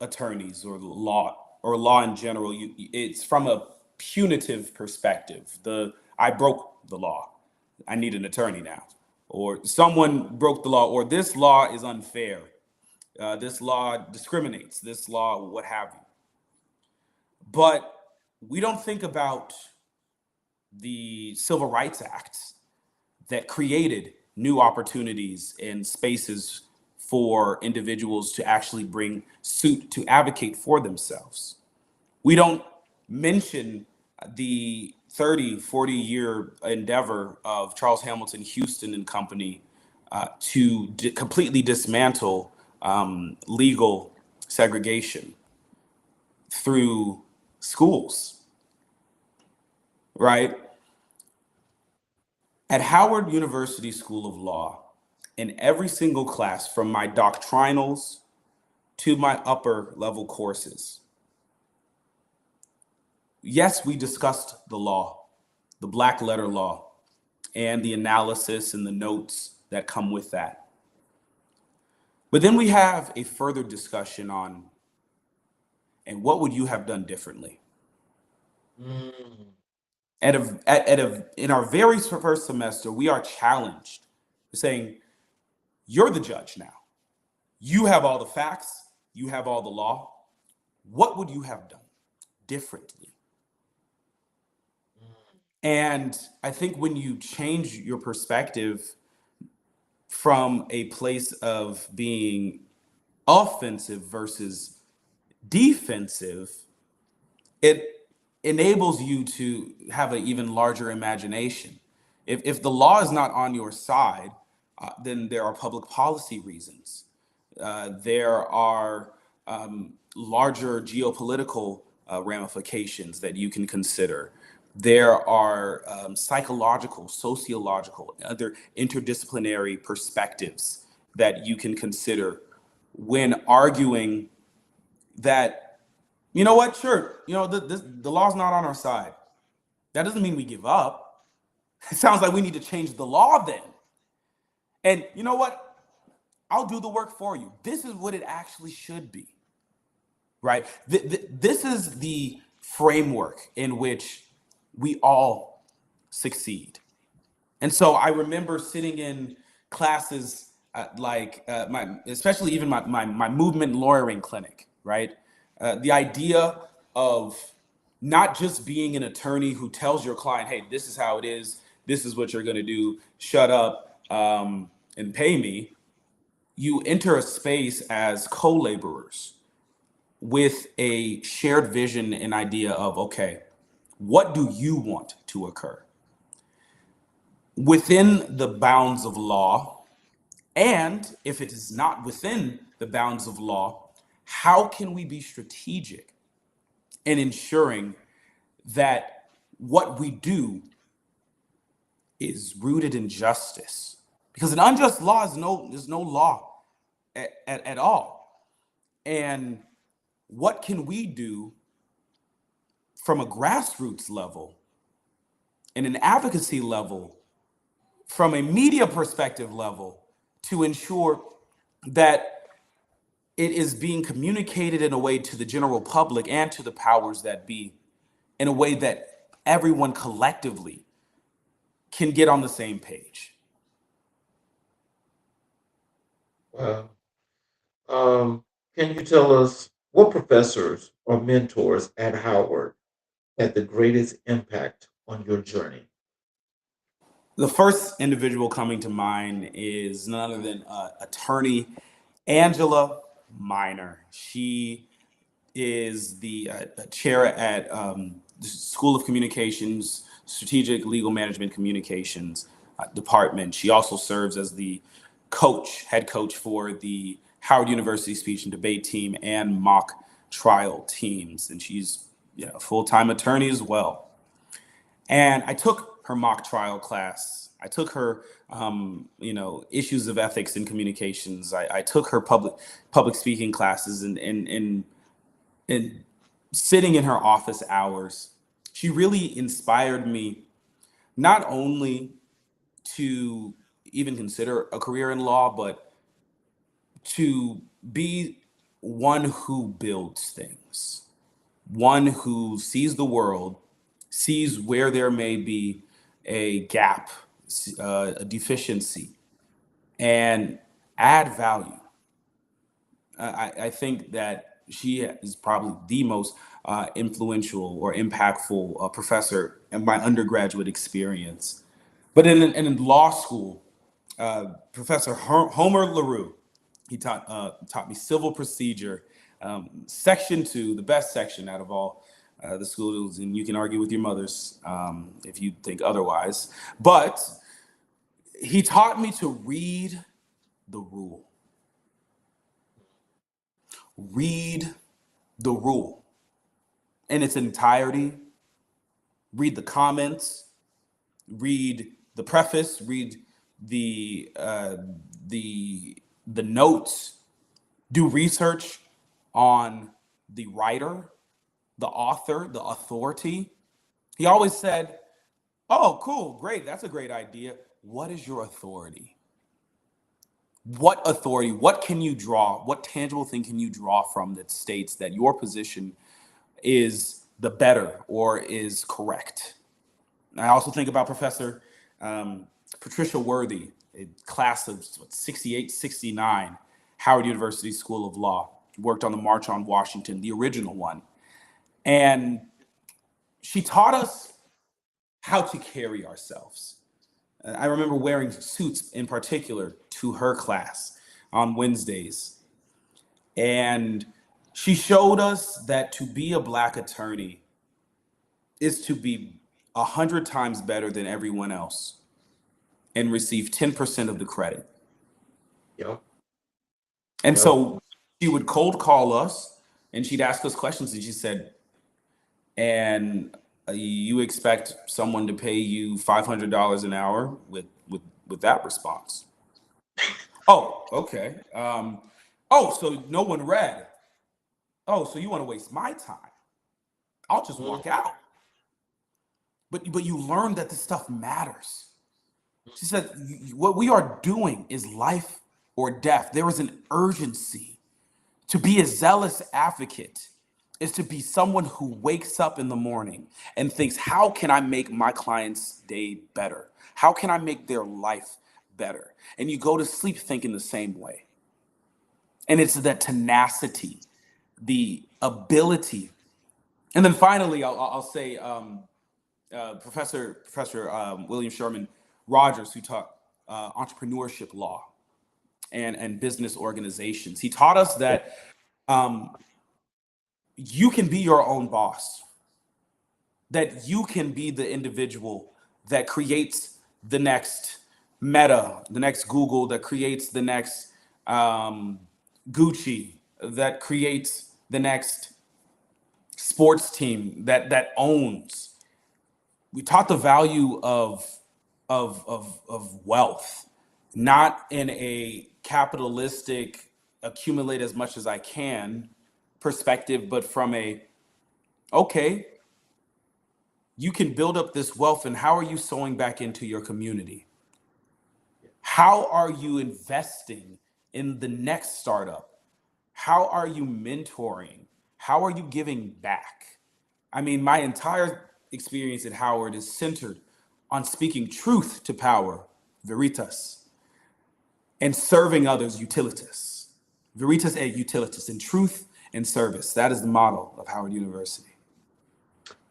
attorneys or law in general, it's from a punitive perspective. I broke the law, I need an attorney now, or someone broke the law, or this law is unfair, this law discriminates, this law, what have you. But we don't think about the Civil Rights Acts that created new opportunities and spaces for individuals to actually bring suit to advocate for themselves. We don't mention the 30, 40-year endeavor of Charles Hamilton Houston and company to completely dismantle legal segregation through schools, right? At Howard University School of Law, in every single class, from my doctrinals to my upper level courses, yes, we discussed the law, the black letter law, and the analysis and the notes that come with that. But then we have a further discussion on, and what would you have done differently? In our very first semester, we are challenged, saying, you're the judge now. You have all the facts. You have all the law. What would you have done differently? And I think when you change your perspective from a place of being offensive versus defensive, it enables you to have an even larger imagination. If the law is not on your side, then there are public policy reasons. There are larger geopolitical ramifications that you can consider. There are psychological, sociological, other interdisciplinary perspectives that you can consider when arguing that, you know what, sure, the law's not on our side. That doesn't mean we give up. It sounds like we need to change the law then. And you know what? I'll do the work for you. This is what it actually should be, right? This is the framework in which we all succeed. And so I remember sitting in classes especially even my movement lawyering clinic, right? The idea of not just being an attorney who tells your client, hey, this is how it is, this is what you're going to do, shut up and pay me. You enter a space as co-laborers with a shared vision and idea of, okay, what do you want to occur within the bounds of law? And if it is not within the bounds of law, how can we be strategic in ensuring that what we do is rooted in justice? Because an unjust law is no law at all. And what can we do from a grassroots level, and an advocacy level, from a media perspective level, to ensure that it is being communicated in a way to the general public and to the powers that be, in a way that everyone collectively can get on the same page? Wow. Can you tell us what professors or mentors at Howard had the greatest impact on your journey? The first individual coming to mind is none other than attorney Angela Minor. She is the chair at the School of Communications, Strategic Legal Management Communications department. She also serves as the head coach for the Howard University speech and debate team and mock trial teams. And she's a full-time attorney as well. And I took her mock trial class. I took her, issues of ethics and communications. I took her public speaking classes, and sitting in her office hours, she really inspired me not only to even consider a career in law, but to be one who builds things, one who sees the world, sees where there may be a gap, a deficiency, and add value. I think that she is probably the most influential or impactful professor in my undergraduate experience. But in law school, Professor Homer LaRue, he taught me civil procedure, section 2, the best section out of all the schools, and you can argue with your mothers if you think otherwise. But he taught me to read the rule. Read the rule in its entirety. Read the comments. Read the preface. Read the notes. Do research on the writer, the author, the authority. He always said, "Oh, cool, great, that's a great idea. What is your authority? What authority? What can you draw? What tangible thing can you draw from that states that your position is the better or is correct?" I also think about Professor Patricia Worthy, a class of 68, 69, Howard University School of Law, worked on the March on Washington, the original one. And she taught us how to carry ourselves. I remember wearing suits in particular to her class on Wednesdays. And she showed us that to be a Black attorney is to be 100 times better than everyone else and receive 10% of the credit. Yep. And Yep. so she would cold call us and she'd ask us questions, and she said, and you expect someone to pay you $500 an hour with that response? Oh, okay. So no one read. Oh, so you want to waste my time? I'll just walk out. But you learn that this stuff matters. She said, what we are doing is life or death. There is an urgency to be a zealous advocate is to be someone who wakes up in the morning and thinks, how can I make my client's day better? How can I make their life better? And you go to sleep thinking the same way. And it's that tenacity, the ability. And then finally, I'll say Professor William Sherman Rogers, who taught entrepreneurship law and business organizations. He taught us that you can be your own boss, that you can be the individual that creates the next Meta, the next Google, that creates the next Gucci, that creates the next sports team that owns. We taught the value of wealth, not in a capitalistic accumulate as much as I can perspective, but from a, okay, you can build up this wealth, and how are you sowing back into your community? How are you investing in the next startup? How are you mentoring? How are you giving back? I mean, my entire experience at Howard is centered on speaking truth to power, veritas, and serving others, utilitas. Veritas et utilitas, in truth and service. That is the model of Howard University.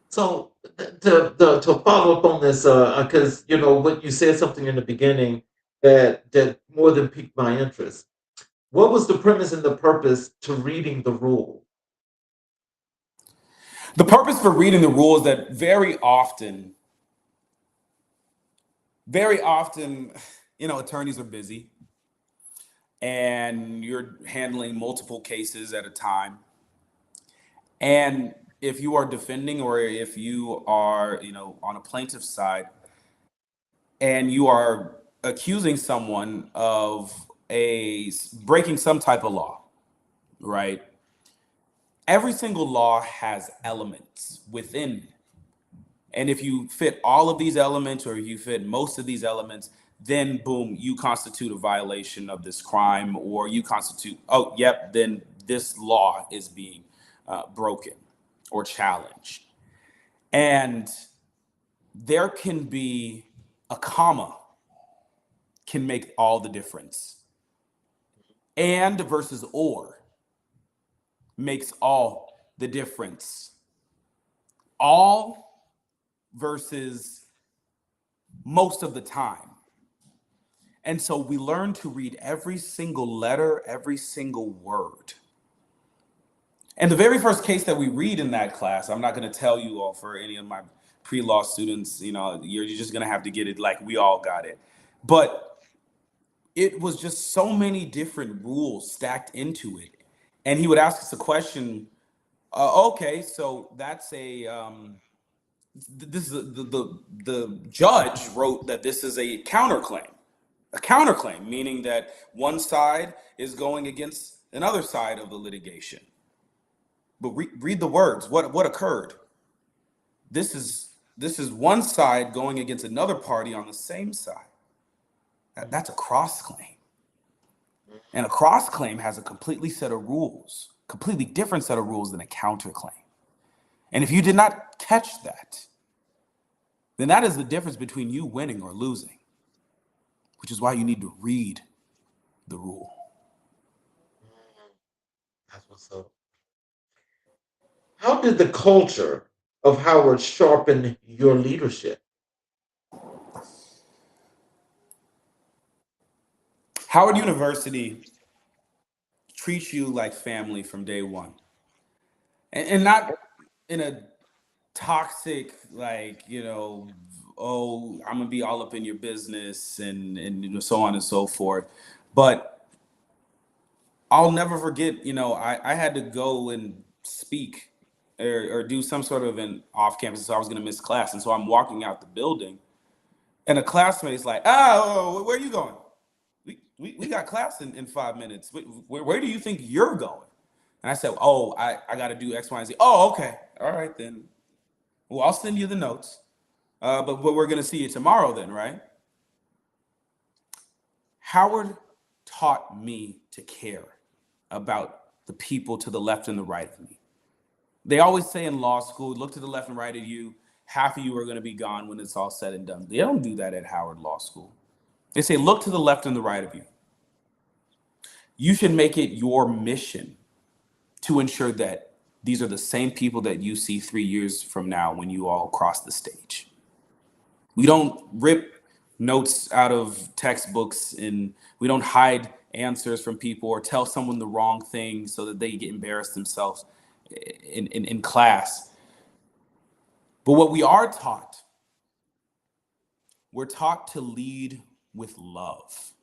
So to follow up on this, because what you said something in the beginning that more than piqued my interest. What was the premise and the purpose to reading the rule? The purpose for reading the rule is that very often, attorneys are busy and you're handling multiple cases at a time. And if you are defending, or if you are, on a plaintiff's side, and you are accusing someone of breaking some type of law, right? Every single law has elements within. And if you fit all of these elements, or you fit most of these elements, then boom, you constitute a violation of this crime, or you constitute, oh, yep, then this law is being broken or challenged. And there can be a comma can make all the difference. And versus or makes all the difference. All versus most of the time. And so we learn to read every single letter, every single word. And the very first case that we read in that class, I'm not going to tell you all, for any of my pre-law students, you're just going to have to get it like we all got it. But it was just so many different rules stacked into it. And he would ask us a question, okay, so that's this is the judge wrote that this is a counterclaim. A counterclaim, meaning that one side is going against another side of the litigation. But read the words. What occurred? This is one side going against another party on the same side. That's a cross claim. And a cross claim has a completely different set of rules than a counterclaim. And if you did not catch that, then that is the difference between you winning or losing, which is why you need to read the rule. That's what's up. How did the culture of Howard sharpen your leadership? Howard University treats you like family from day one. And not in a toxic, like, oh, I'm gonna be all up in your business and so on and so forth. But I'll never forget, I had to go and speak or do some sort of an off campus, so I was gonna miss class. And so I'm walking out the building, and a classmate's like, oh, where are you going? We got class in 5 minutes. Where do you think you're going? And I said, oh, I got to do X, Y, and Z. Oh, okay. All right, then. Well, I'll send you the notes. But we're going to see you tomorrow then, right? Howard taught me to care about the people to the left and the right of me. They always say in law school, look to the left and right of you, half of you are going to be gone when it's all said and done. They don't do that at Howard Law School. They say, look to the left and the right of you. You should make it your mission to ensure that these are the same people that you see 3 years from now when you all cross the stage. We don't rip notes out of textbooks, and we don't hide answers from people or tell someone the wrong thing so that they get embarrassed themselves in class. But what we are taught, we're taught to lead with love.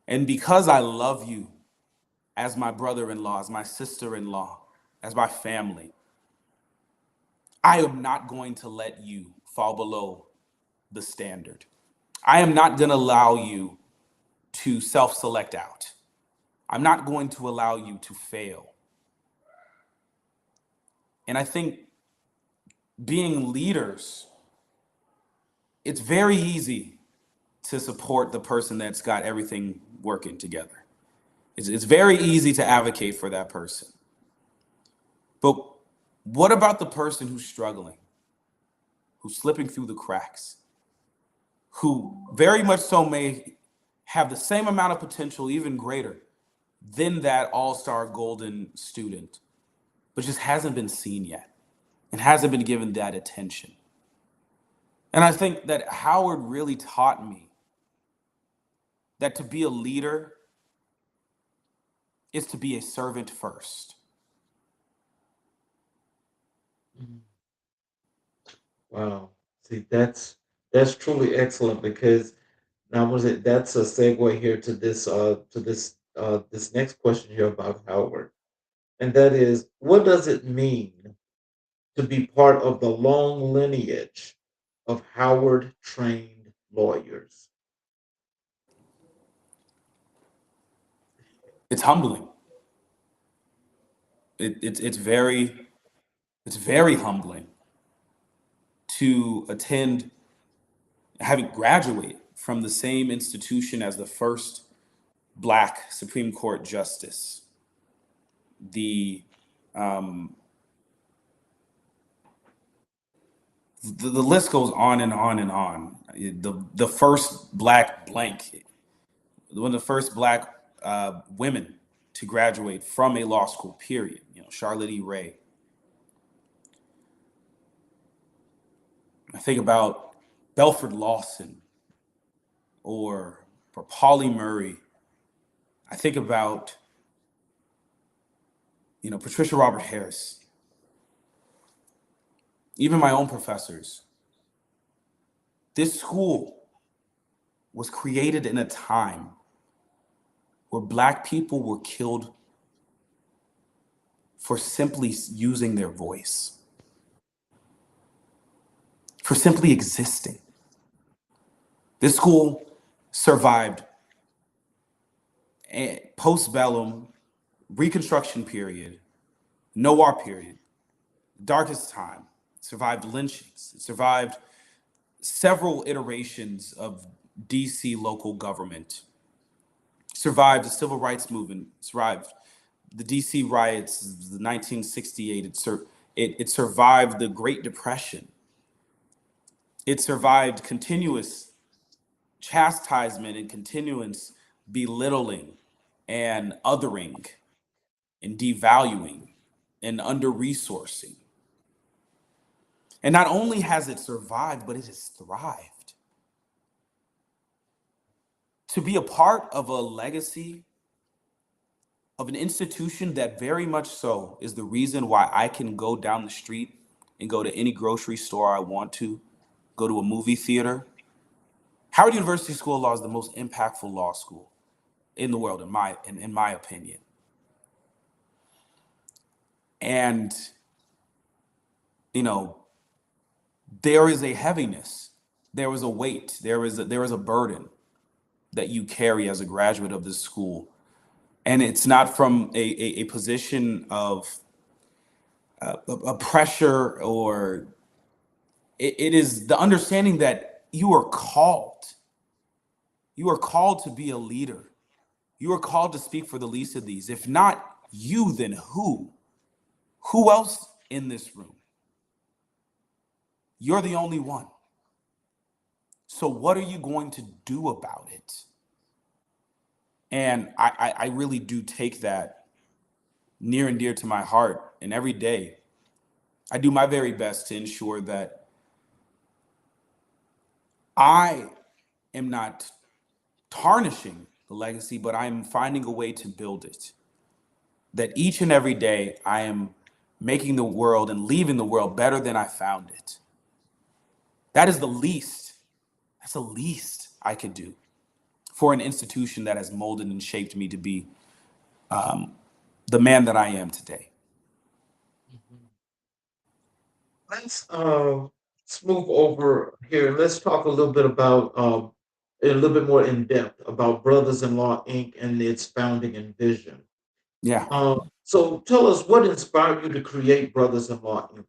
And because I love you as my brother-in-law, as my sister-in-law, as my family, I am not going to let you fall below the standard. I am not going to allow you to self-select out. I'm not going to allow you to fail. And I think being leaders, it's very easy to support the person that's got everything working together. It's very easy to advocate for that person. But what about the person who's struggling, who's slipping through the cracks, who very much so may have the same amount of potential, even greater, than that all-star golden student, but just hasn't been seen yet and hasn't been given that attention? And I think that Howard really taught me that to be a leader is to be a servant first. Wow. See, that's truly excellent because now was it that's a segue here to this next question here about Howard. And that is, what does it mean to be part of the long lineage of Howard trained lawyers? It's humbling. It's very humbling to attend, having graduated from the same institution as the first Black Supreme Court justice, the um, the list goes on and on and on. The first Black blank, one of the first Black women to graduate from a law school. Period. Charlotte E. Ray. I think about Belford Lawson or Pauli Murray. I think about Patricia Robert Harris. Even my own professors. This school was created in a time where Black people were killed for simply using their voice, for simply existing. This school survived a postbellum, Reconstruction period, Noir period, darkest time. It survived lynchings. It survived several iterations of DC local government. It survived the civil rights movement. It survived the DC riots, the 1968. It survived the Great Depression. It survived continuous chastisement and continuous belittling and othering and devaluing and under-resourcing. And not only has it survived, but it has thrived. To be a part of a legacy of an institution that very much so is the reason why I can go down the street and go to any grocery store I want to, go to a movie theater. Howard University School of Law is the most impactful law school in the world, in my opinion. And, there is a heaviness, there is a weight, there is a burden that you carry as a graduate of this school. And it's not from a position of a pressure, or it is the understanding that you are called. You are called to be a leader. You are called to speak for the least of these. If not you, then who? Who else in this room? You're the only one. So what are you going to do about it? And I really do take that near and dear to my heart. And every day, I do my very best to ensure that I am not tarnishing the legacy, but I'm finding a way to build it. That each and every day I am making the world and leaving the world better than I found it. That is the least, that's the least I could do for an institution that has molded and shaped me to be the man that I am today. Let's move over here. Let's talk a little bit about a little bit more in depth about Brothers-in-Law Inc. and its founding and vision. Yeah. So tell us what inspired you to create Brothers-in-Law Inc.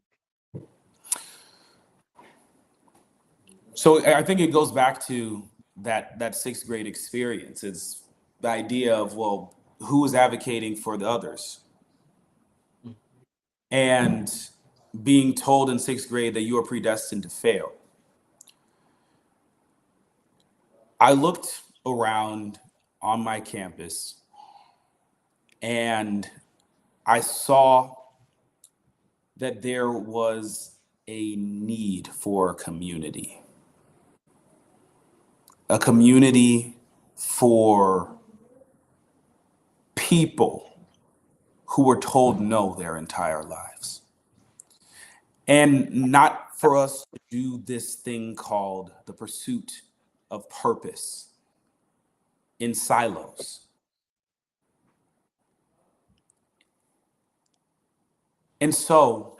So I think it goes back to that sixth grade experience. It's the idea of, well, who is advocating for the others? And being told in sixth grade that you are predestined to fail. I looked around on my campus and I saw that there was a need for a community for people who were told no their entire lives. And not for us to do this thing called the pursuit of purpose in silos. And so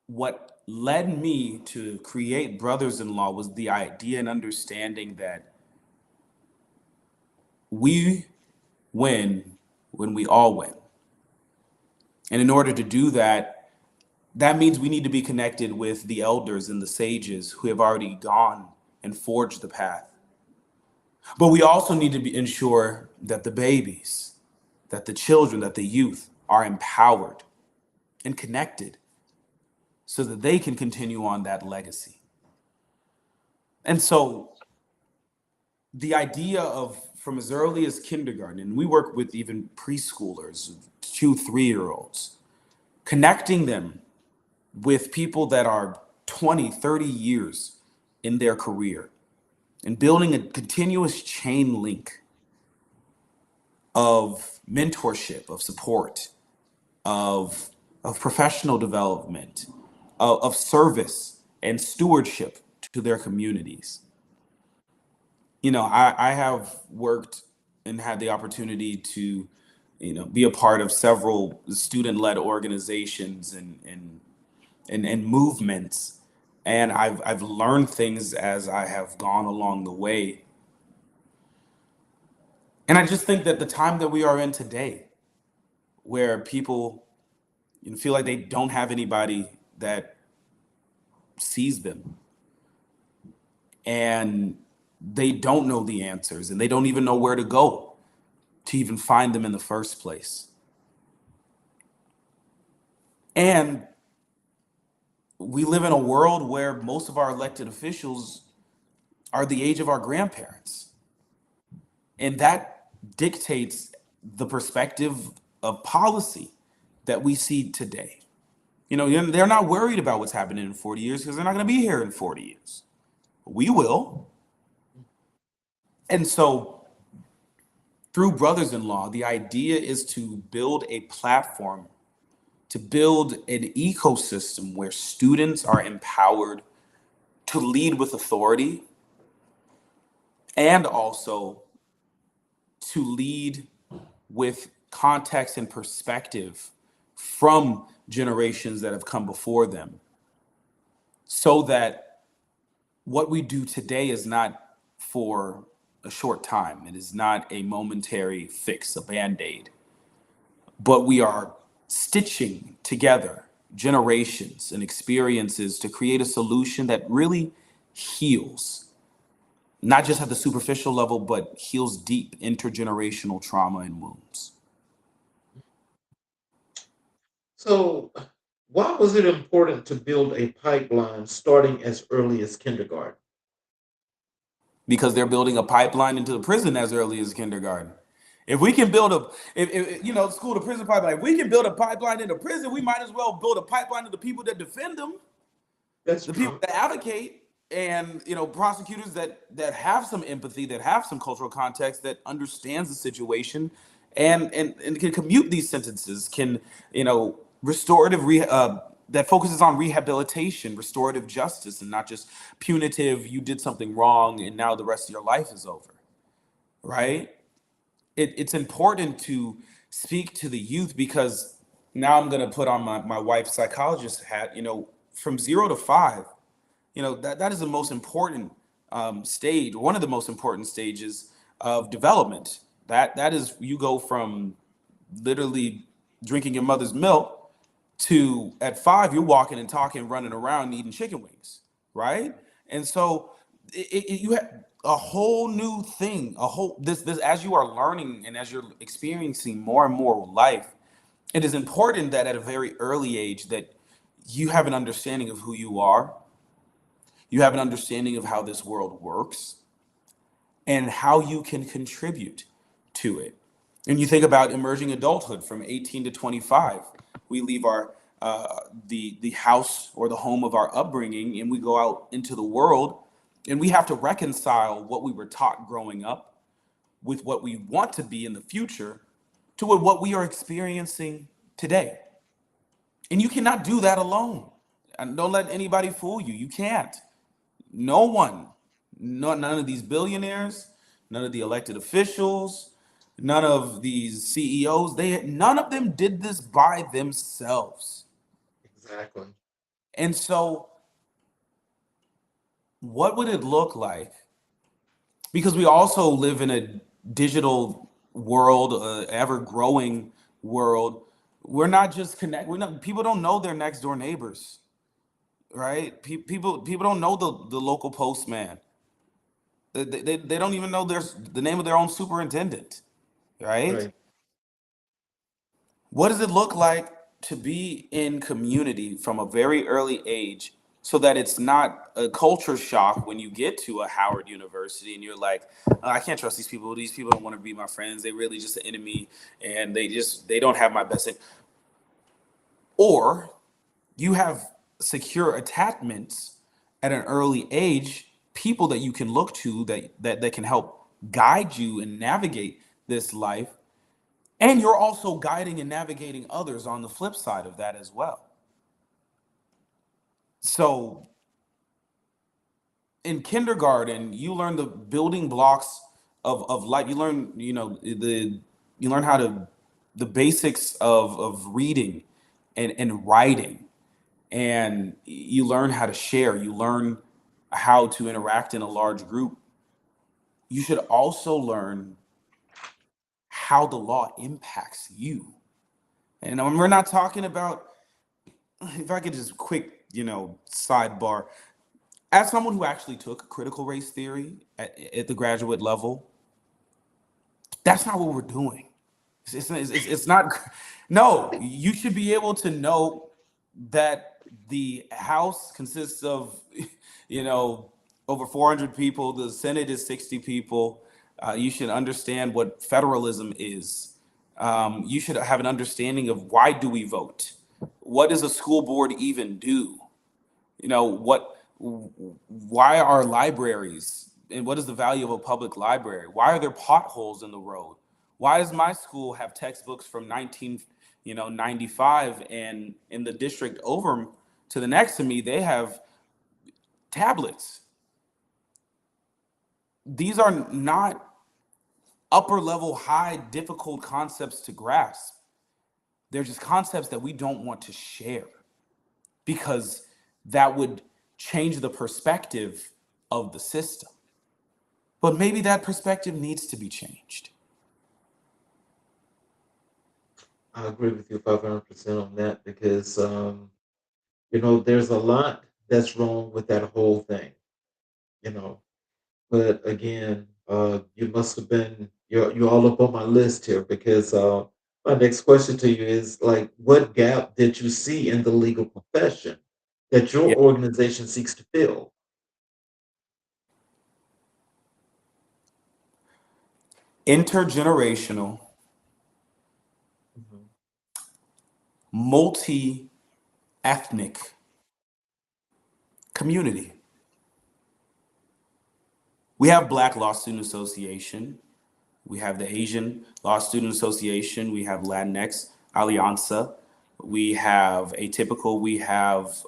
what led me to create Brothers-in-Law was the idea and understanding that we win when we all win. And in order to do that, that means we need to be connected with the elders and the sages who have already gone and forged the path. But we also need to ensure that the babies, that the children, that the youth are empowered and connected so that they can continue on that legacy. And so the idea of from as early as kindergarten, and we work with even preschoolers, 2, 3-year-olds, connecting them with people that are 20, 30 years in their career and building a continuous chain link of mentorship, of support, of professional development, of service and stewardship to their communities. You know, I have worked and had the opportunity to, be a part of several student-led organizations and movements. And I've learned things as I have gone along the way. And I just think that the time that we are in today, where people feel like they don't have anybody that sees them, and they don't know the answers, and they don't even know where to go to even find them in the first place. And we live in a world where most of our elected officials are the age of our grandparents. And that dictates the perspective of policy that we see today. They're not worried about what's happening in 40 years because they're not going to be here in 40 years. We will. And so through Brothers-in-Law, the idea is to build a platform, to build an ecosystem where students are empowered to lead with authority and also to lead with context and perspective from generations that have come before them, so that what we do today is not for a short time. It is not a momentary fix, a Band-Aid, but we are stitching together generations and experiences to create a solution that really heals, not just at the superficial level, but heals deep intergenerational trauma and wounds. So, why was it important to build a pipeline starting as early as kindergarten? Because they're building a pipeline into the prison as early as kindergarten. If we can build a, if you know, school to prison pipeline, if we can build a pipeline into prison, we might as well build a pipeline to the people that defend them, That's the people true. that advocate, and prosecutors that have some empathy, that have some cultural context, that understands the situation, and can commute these sentences, can restorative that focuses on rehabilitation, restorative justice, and not just punitive. You did something wrong, and now the rest of your life is over, right? It's important to speak to the youth, because now I'm going to put on my wife's psychologist hat. From 0 to 5, that is the most important stage, one of the most important stages of development. That is, you go from literally drinking your mother's milk to, at 5, you're walking and talking, running around, eating chicken wings, right? And so you have a whole new thing, a whole this as you are learning and as you're experiencing more and more life. It is important that at a very early age that you have an understanding of who you are, you have an understanding of how this world works, and how you can contribute to it. And you think about emerging adulthood from 18 to 25. We leave our the house or the home of our upbringing, and we go out into the world, and we have to reconcile what we were taught growing up with what we want to be in the future to what we are experiencing today. And you cannot do that alone. And don't let anybody fool you. You can't. No one, none of these billionaires, none of the elected officials, none of these CEOs, none of them did this by themselves. Exactly. And so, what would it look like? Because we also live in a digital world, ever growing world. We're not just connect. We're not. People don't know their next door neighbors, right? People don't know the local postman. They don't even know the name of their own superintendent, right? Right. What does it look like to be in community from a very early age, so that it's not a culture shock when you get to a Howard University and you're like, "Oh, I can't trust these people. These people don't want to be my friends. They really just an enemy, and they don't have my best interest." Or you have secure attachments at an early age, people that you can look to, that can help guide you and navigate this life, and you're also guiding and navigating others on the flip side of that as well. So in kindergarten, you learn the building blocks of life. You learn, you learn how to the basics of reading and writing, and you learn how to share. You learn how to interact in a large group. You should also learn how the law impacts you. And we're not talking about, if I could just quick, sidebar, as someone who actually took critical race theory at the graduate level, that's not what we're doing. It's not. No, you should be able to know that the House consists of, you know, over 400 people. The Senate is 60 people. You should understand what federalism is. You should have an understanding of, why do we vote? What does a school board even do? Why are libraries, and what is the value of a public library? Why are there potholes in the road? Why does my school have textbooks from 1995, and in the district over to the next to me, they have tablets? These are not upper level, high, difficult concepts to grasp. They're just concepts that we don't want to share, because that would change the perspective of the system. But maybe that perspective needs to be changed. I agree with you 500% on that because, there's a lot that's wrong with that whole thing, you know. But again, you must have been, you're all up on my list here because My next question to you is like, what gap did you see in the legal profession that your Yeah. organization seeks to fill? Intergenerational, Mhm. multi-ethnic community. We have Black Law Student Association. We have the Asian Law Student Association. We have Latinx Alianza. We have atypical. We have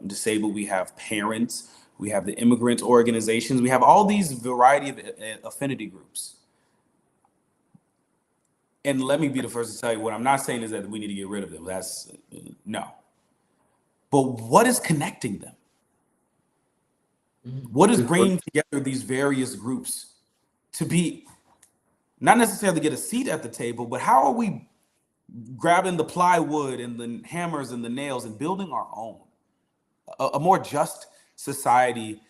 disabled. We have parents. We have the immigrant organizations. We have all these variety of affinity groups. And let me be the first to tell you, what I'm not saying is that we need to get rid of them. That's no. But what is connecting them? What is Good question. bringing together these various groups to be not necessarily get a seat at the table, but how are we grabbing the plywood and the hammers and the nails and building our own? A more just society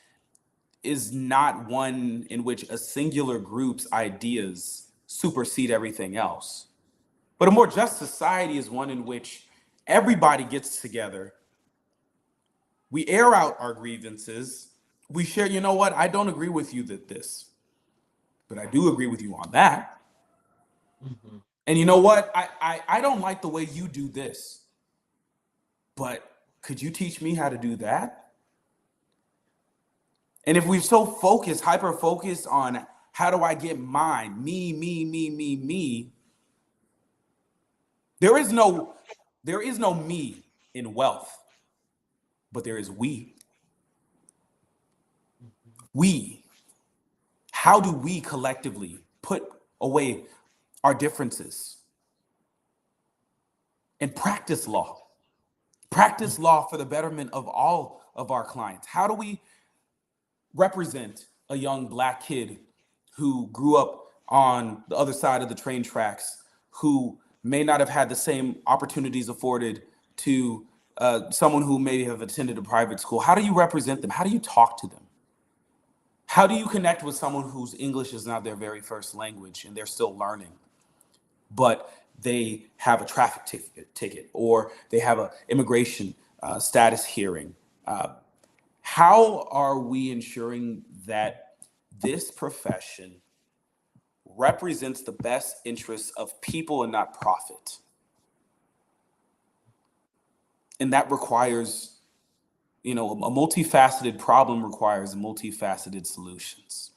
is not one in which a singular group's ideas supersede everything else. But a more just society is one in which everybody gets together. We air out our grievances. We share, you know what? I don't agree with you that this, but I do agree with you on that. Mhm. And you know what? I don't like the way you do this, but could you teach me how to do that? And if we're so focused, hyper focused on how do I get mine, me, there is no me in wealth, but there is we. We. How do we collectively put away our differences and practice law? Practice law for the betterment of all of our clients. How do we represent a young Black kid who grew up on the other side of the train tracks, who may not have had the same opportunities afforded to someone who may have attended a private school? How do you represent them? How do you talk to them? How do you connect with someone whose English is not their very first language and they're still learning, but they have a traffic ticket or they have an immigration status hearing? How are we ensuring that this profession represents the best interests of people and not profit? And that requires, a multifaceted problem requires multifaceted solutions.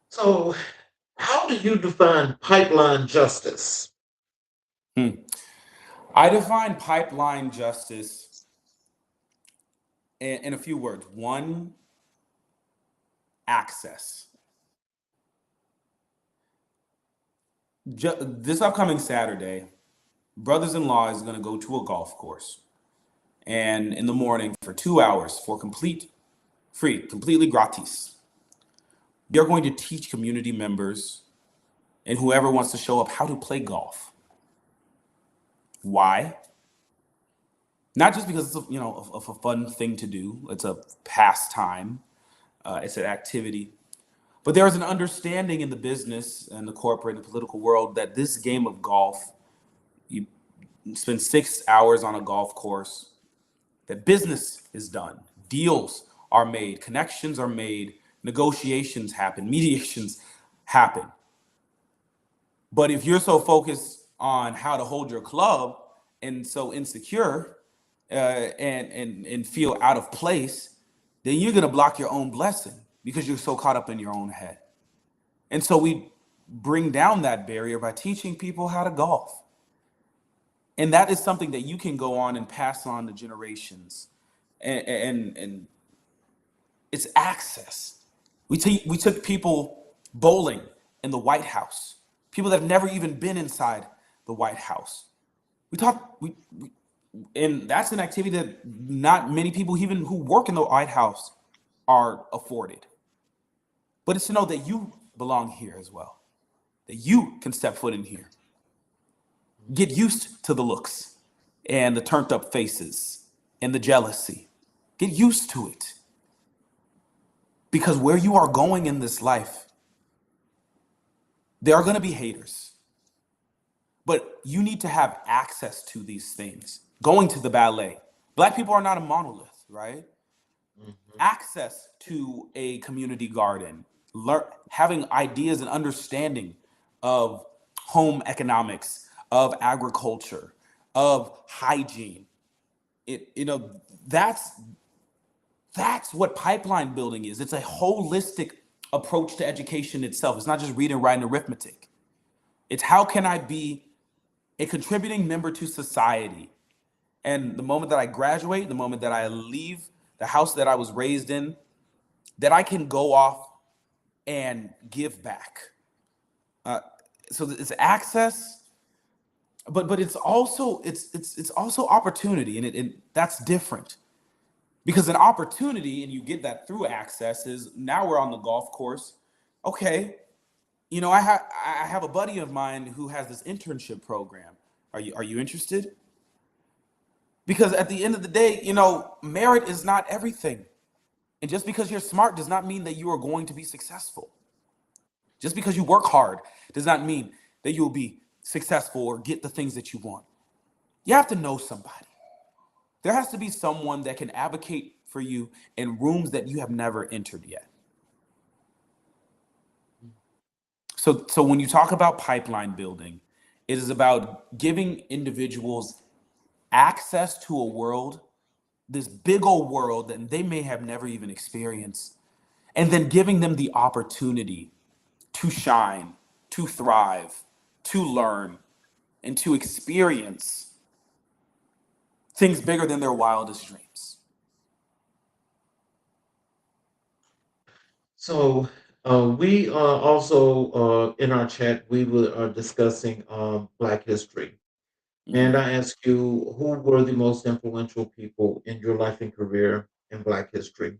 So, how do you define pipeline justice? Hmm. I define pipeline justice in a few words. One, access. This upcoming Saturday, brothers-in-law is going to go to a golf course, and in the morning for 2 hours for completely gratis, they're going to teach community members and whoever wants to show up how to play golf. Why? Not just because it's a fun thing to do. It's a pastime. It's an activity. But there is an understanding in the business and the corporate and the political world that this game of golf, you spend 6 hours on a golf course, that business is done, deals are made, connections are made, negotiations happen, mediations happen. But if you're so focused on how to hold your club and so insecure and feel out of place, then you're gonna block your own blessing because you're so caught up in your own head. And so we bring down that barrier by teaching people how to golf. And that is something that you can go on and pass on to generations. And it's access. We took people bowling in the White House, people that have never even been inside the White House. And that's an activity that not many people, even who work in the White House, are afforded. But it's to know that you belong here as well, that you can step foot in here. Get used to the looks and the turned up faces and the jealousy. Get used to it. Because where you are going in this life There are going to be haters, but you need to have access to these things. Going to the ballet. Black people are not a monolith, right? Mhm. Access to a community garden, having ideas and understanding of home economics, of agriculture, of hygiene. That's what pipeline building is. It's a holistic approach to education itself. It's not just reading, writing, arithmetic. It's how can I be a contributing member to society? And the moment that I graduate, the moment that I leave the house that I was raised in, that I can go off and give back. So it's access, but it's also it's also opportunity, and that's different. Because an opportunity, and you get that through access, is now we're on the golf course. Okay, I have a buddy of mine who has this internship program. Are you interested? Because at the end of the day, merit is not everything. And just because you're smart does not mean that you are going to be successful. Just because you work hard does not mean that you'll be successful or get the things that you want. You have to know somebody. There has to be someone that can advocate for you in rooms that you have never entered yet. So when you talk about pipeline building, it is about giving individuals access to a world, this big old world that they may have never even experienced, and then giving them the opportunity to shine, to thrive, to learn, and to experience things bigger than their wildest dreams. So we also in our chat we were discussing Black history, and Mhm. I asked you who were the most influential people in your life and career in Black history.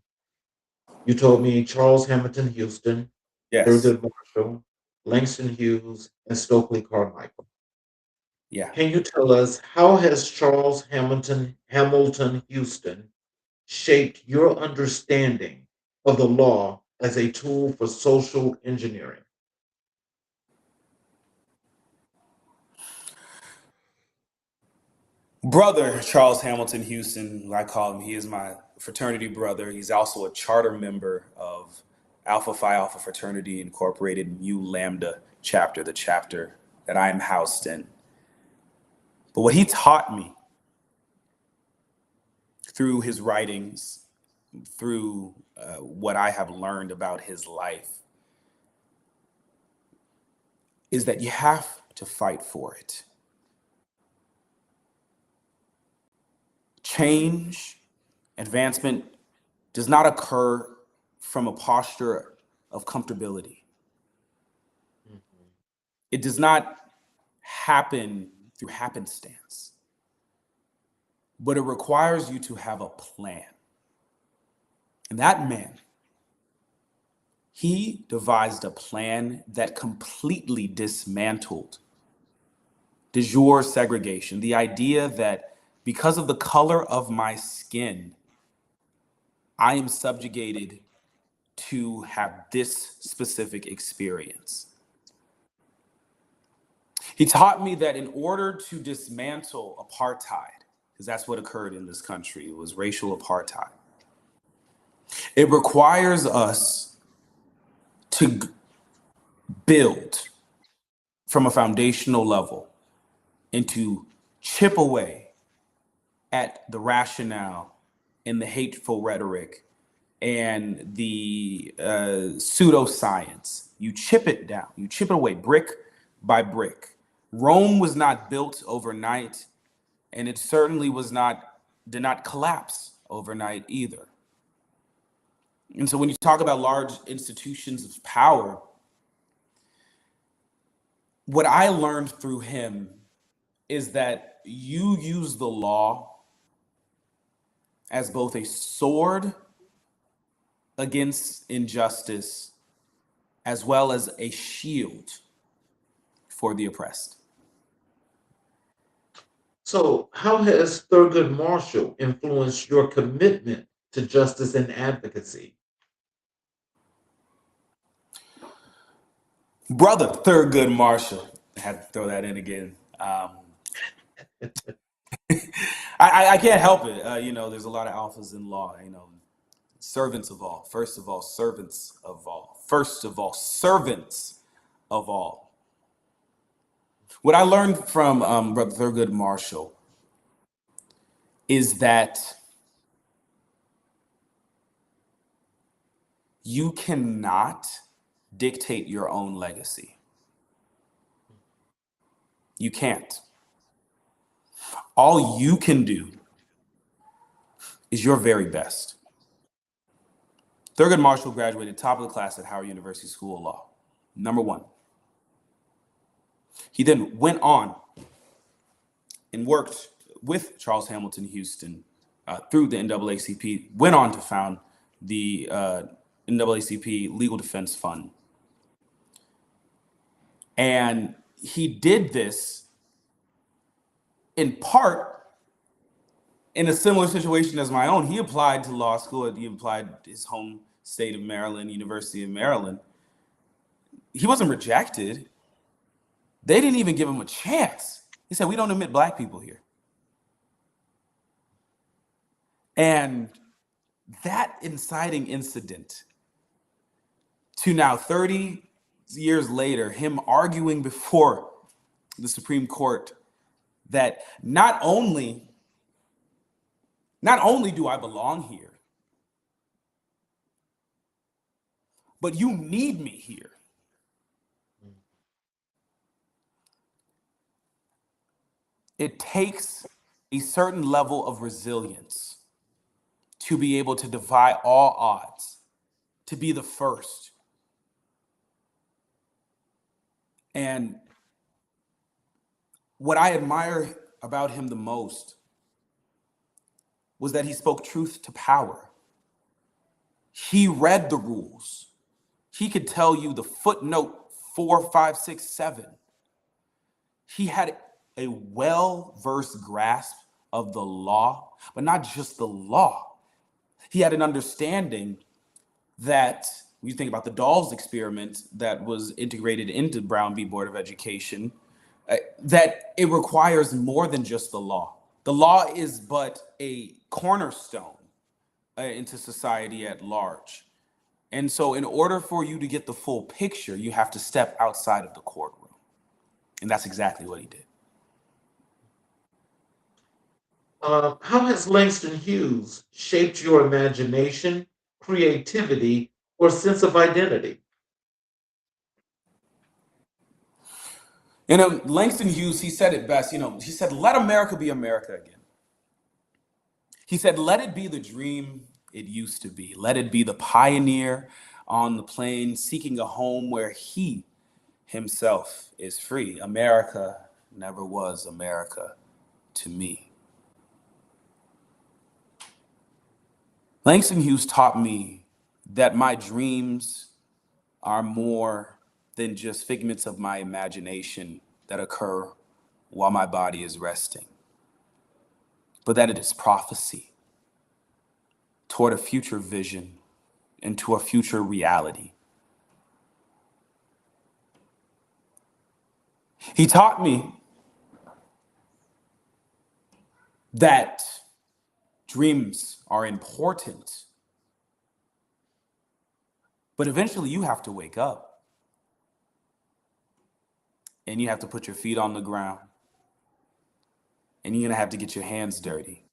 You told me Charles Hamilton Houston, Yes. Thurgood Marshall, Langston Hughes, and Stokely Carmichael. Yeah. Can you tell us how has Charles Hamilton Houston shaped your understanding of the law as a tool for social engineering? Brother Charles Hamilton Houston, I call him, he is my fraternity brother. He's also a charter member of Alpha Phi Alpha Fraternity Incorporated Mu Lambda chapter, the chapter that I am housed in. But what he taught me through his writings, through what I have learned about his life, is that you have to fight for it. Change, advancement does not occur from a posture of comfortability. Mhm. It does not happen through happenstance, but it requires you to have a plan. And that man, he devised a plan that completely dismantled de jure segregation, the idea that because of the color of my skin, I am subjugated to have this specific experience. He taught me that in order to dismantle apartheid, because that's what occurred in this country, it was racial apartheid, it requires us to build from a foundational level and to chip away at the rationale and the hateful rhetoric and the pseudoscience. You chip it down, you chip it away brick by brick. Rome was not built overnight, and it certainly did not collapse overnight either. And so when you talk about large institutions of power, what I learned through him is that you use the law as both a sword against injustice as well as a shield for the oppressed. So, how has Thurgood Marshall influenced your commitment to justice and advocacy? Brother Thurgood Marshall. I had to throw that in again. I can't help it. There's a lot of alphas in law. Servants of all. First of all, servants of all. First of all, servants of all. What I learned from Brother Thurgood Marshall is that you cannot dictate your own legacy. You can't. All you can do is your very best. Thurgood Marshall graduated top of the class at Howard University School of Law, #1. He then went on and worked with Charles Hamilton Houston through the NAACP, went on to found the NAACP Legal Defense Fund. And he did this in part in a similar situation as my own. He applied to law school. He applied to his home state of Maryland, University of Maryland. He wasn't rejected. They didn't even give him a chance. He said, "We don't admit Black people here." And that inciting incident to now 30 years later, him arguing before the Supreme Court that not only do I belong here, but you need me here. It takes a certain level of resilience to be able to defy all odds, to be the first. And what I admire about him the most was that he spoke truth to power. He read the rules. He could tell you the footnote 4, 5, 6, 7. He had a well-versed grasp of the law, but not just the law. He had an understanding that, when you think about the Dawes experiment that was integrated into Brown v. Board of Education, that it requires more than just the law. The law is but a cornerstone into society at large. And so in order for you to get the full picture, you have to step outside of the courtroom. And that's exactly what he did. How has Langston Hughes shaped your imagination, creativity, or sense of identity? Langston Hughes, he said it best. He said, "Let America be America again." He said, "Let it be the dream it used to be. Let it be the pioneer on the plain seeking a home where he himself is free. America never was America to me." Langston Hughes taught me that my dreams are more than just figments of my imagination that occur while my body is resting, but that it is prophecy toward a future vision and to a future reality. He taught me that dreams are important, but eventually you have to wake up and you have to put your feet on the ground and you're gonna have to get your hands dirty.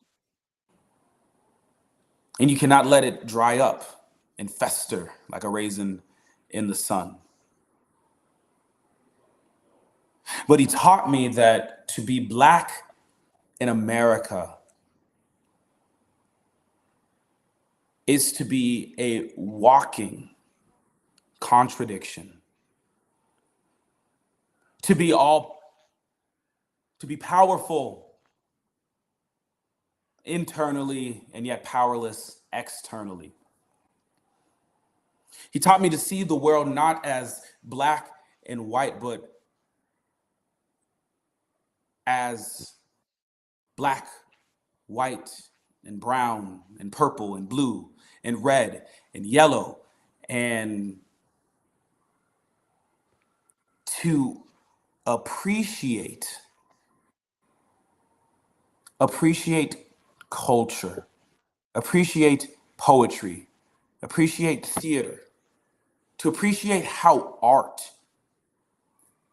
And you cannot let it dry up and fester like a raisin in the sun. But he taught me that to be Black in America is to be a walking contradiction. To be powerful internally and yet powerless externally. He taught me to see the world not as Black and white, but as Black, white, and brown, and purple, and blue, and red, and yellow, and to appreciate culture, appreciate poetry, appreciate theater, to appreciate how art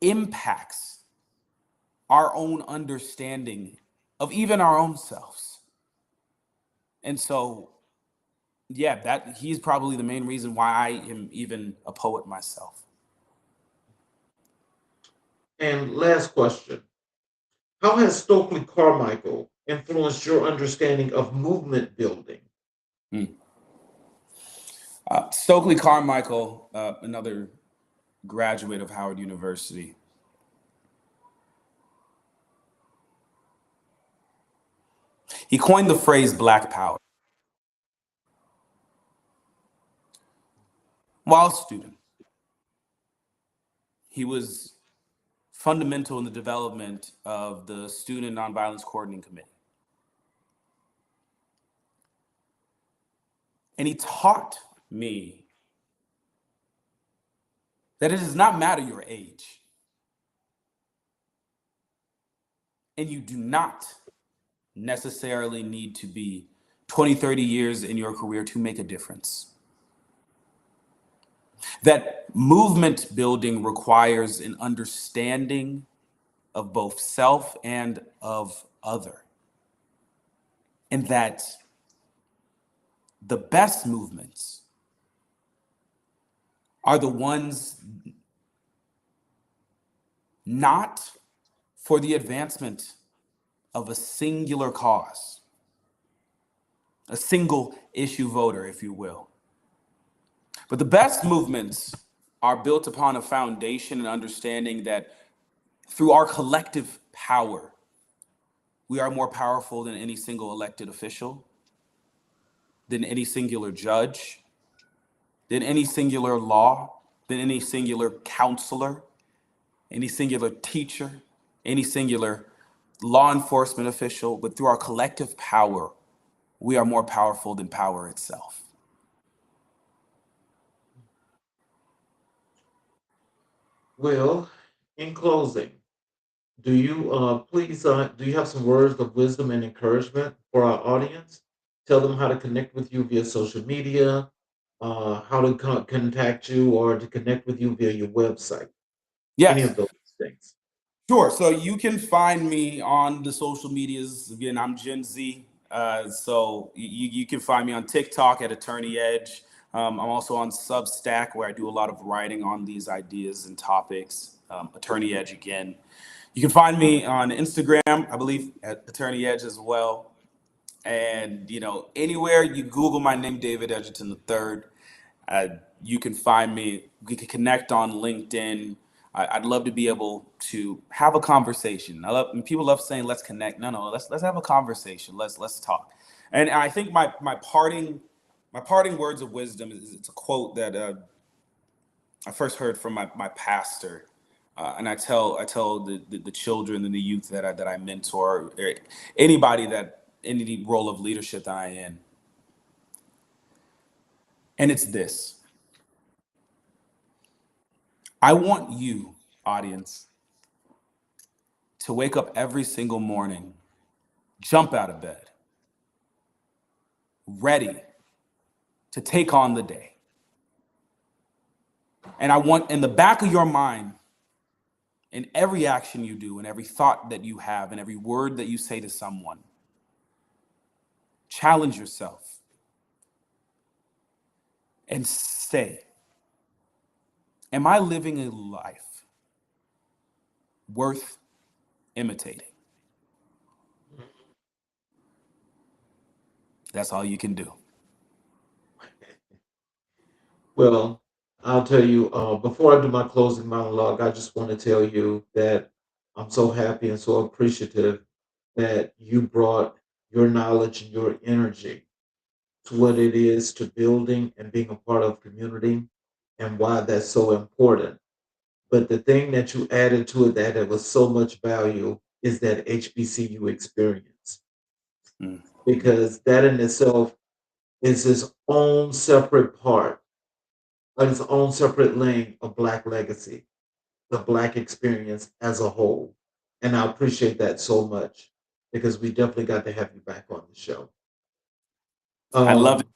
impacts our own understanding of even our own selves. And so, yeah, that he's probably the main reason why I am even a poet myself. And last question. How has Stokely Carmichael influenced your understanding of movement building? Mm. Stokely Carmichael, another graduate of Howard University. He coined the phrase Black Power. While a student, he was fundamental in the development of the Student Nonviolence Coordinating Committee. And he taught me that it does not matter your age. And you do not necessarily need to be 20, 30 years in your career to make a difference. That movement building requires an understanding of both self and of other. And that the best movements are the ones not for the advancement of a singular cause, a single issue voter, if you will. But the best movements are built upon a foundation and understanding that through our collective power, we are more powerful than any single elected official, than any singular judge, than any singular law, than any singular counselor, any singular teacher, any singular law enforcement official. But through our collective power, we are more powerful than power itself. Well, in closing, do you please do you have some words of wisdom and encouragement for our audience? Tell them how to connect with you via social media, how to contact you, or to connect with you via your website. Any Yes, of those things. sure. So you can find me on the social medias. Again, I'm Gen Z. So you can find me on TikTok at Attorney Edge. I'm also on Substack where I do a lot of writing on these ideas and topics. Attorney Edge again. You can find me on Instagram, I believe, at Attorney Edge as well. And anywhere you Google my name, David Edgerton III, uh, you can find me. We can connect on LinkedIn. I'd love to be able to have a conversation. And people love saying, "Let's connect." No, let's have a conversation. Let's talk. And I think my parting words of wisdom is it's a quote that I first heard from my pastor, and I tell the children and the youth that I mentor, or anybody that in any role of leadership that I am, and it's this: I want you, audience, to wake up every single morning, jump out of bed, ready to take on the day. And I want in the back of your mind, in every action you do, and every thought that you have, and every word that you say to someone, challenge yourself and say, am I living a life worth imitating? That's all you can do. Well, I'll tell you, before I do my closing monologue, I just want to tell you that I'm so happy and so appreciative that you brought your knowledge and your energy to what it is to building and being a part of community and why that's so important. But the thing that you added to it that was so much value is that HBCU experience, Mm. because that in itself is its own separate part, its own separate lane of Black legacy. the Black experience as a whole. And I appreciate that so much because we definitely got to have you back on the show. I love it.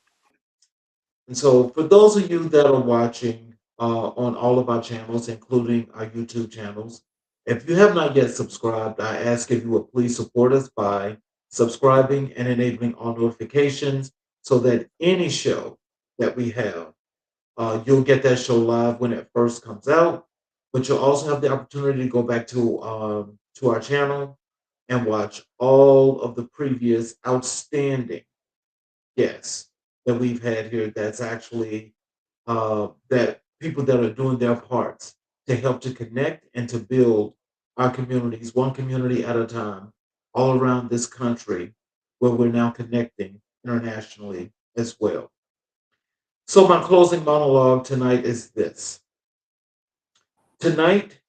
And so, for those of you that are watching on all of our channels, including our YouTube channels, if you have not yet subscribed, I ask if you would please support us by subscribing and enabling all notifications so that any show that we have, you'll get that show live when it first comes out. But you'll also have the opportunity to go back to our channel and watch all of the previous outstanding guests that we've had here. That's actually that people that are doing their parts to help to connect and to build our communities, one community at a time, all around this country, where we're now connecting internationally as well. So, my closing monologue tonight is this. Tonight,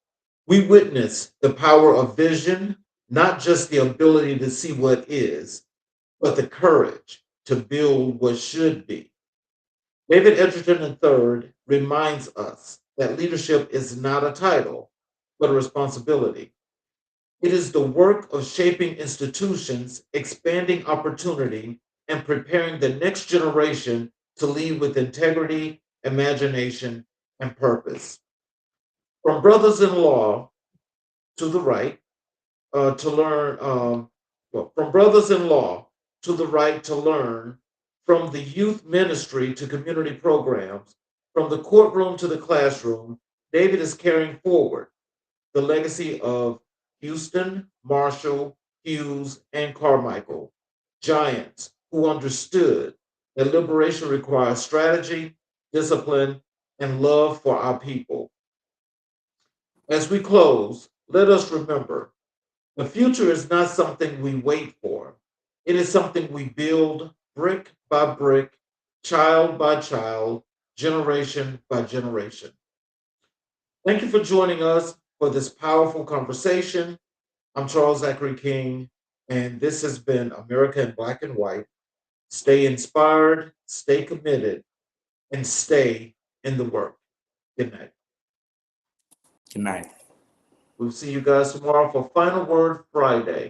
we witness the power of vision, not just the ability to see what is, but the courage to build what should be. David Edgerton III reminds us that leadership is not a title, but a responsibility. It is the work of shaping institutions, expanding opportunity, and preparing the next generation to lead with integrity, imagination, and purpose. From brothers in law to the right, to learn, from brothers in law to the right to learn, from the youth ministry to community programs, from the courtroom to the classroom, David is carrying forward the legacy of Houston, Marshall, Hughes, and Carmichael, giants who understood that liberation requires strategy, discipline, and love for our people. As we close, let us remember the future is not something we wait for. It is something we build brick by brick, child by child, generation by generation. Thank you for joining us for this powerful conversation. I'm Charles Zachary King, and this has been America in Black and White. Stay inspired, stay committed, and stay in the work. Good night. Good night. We'll see you guys tomorrow for Final Word Friday.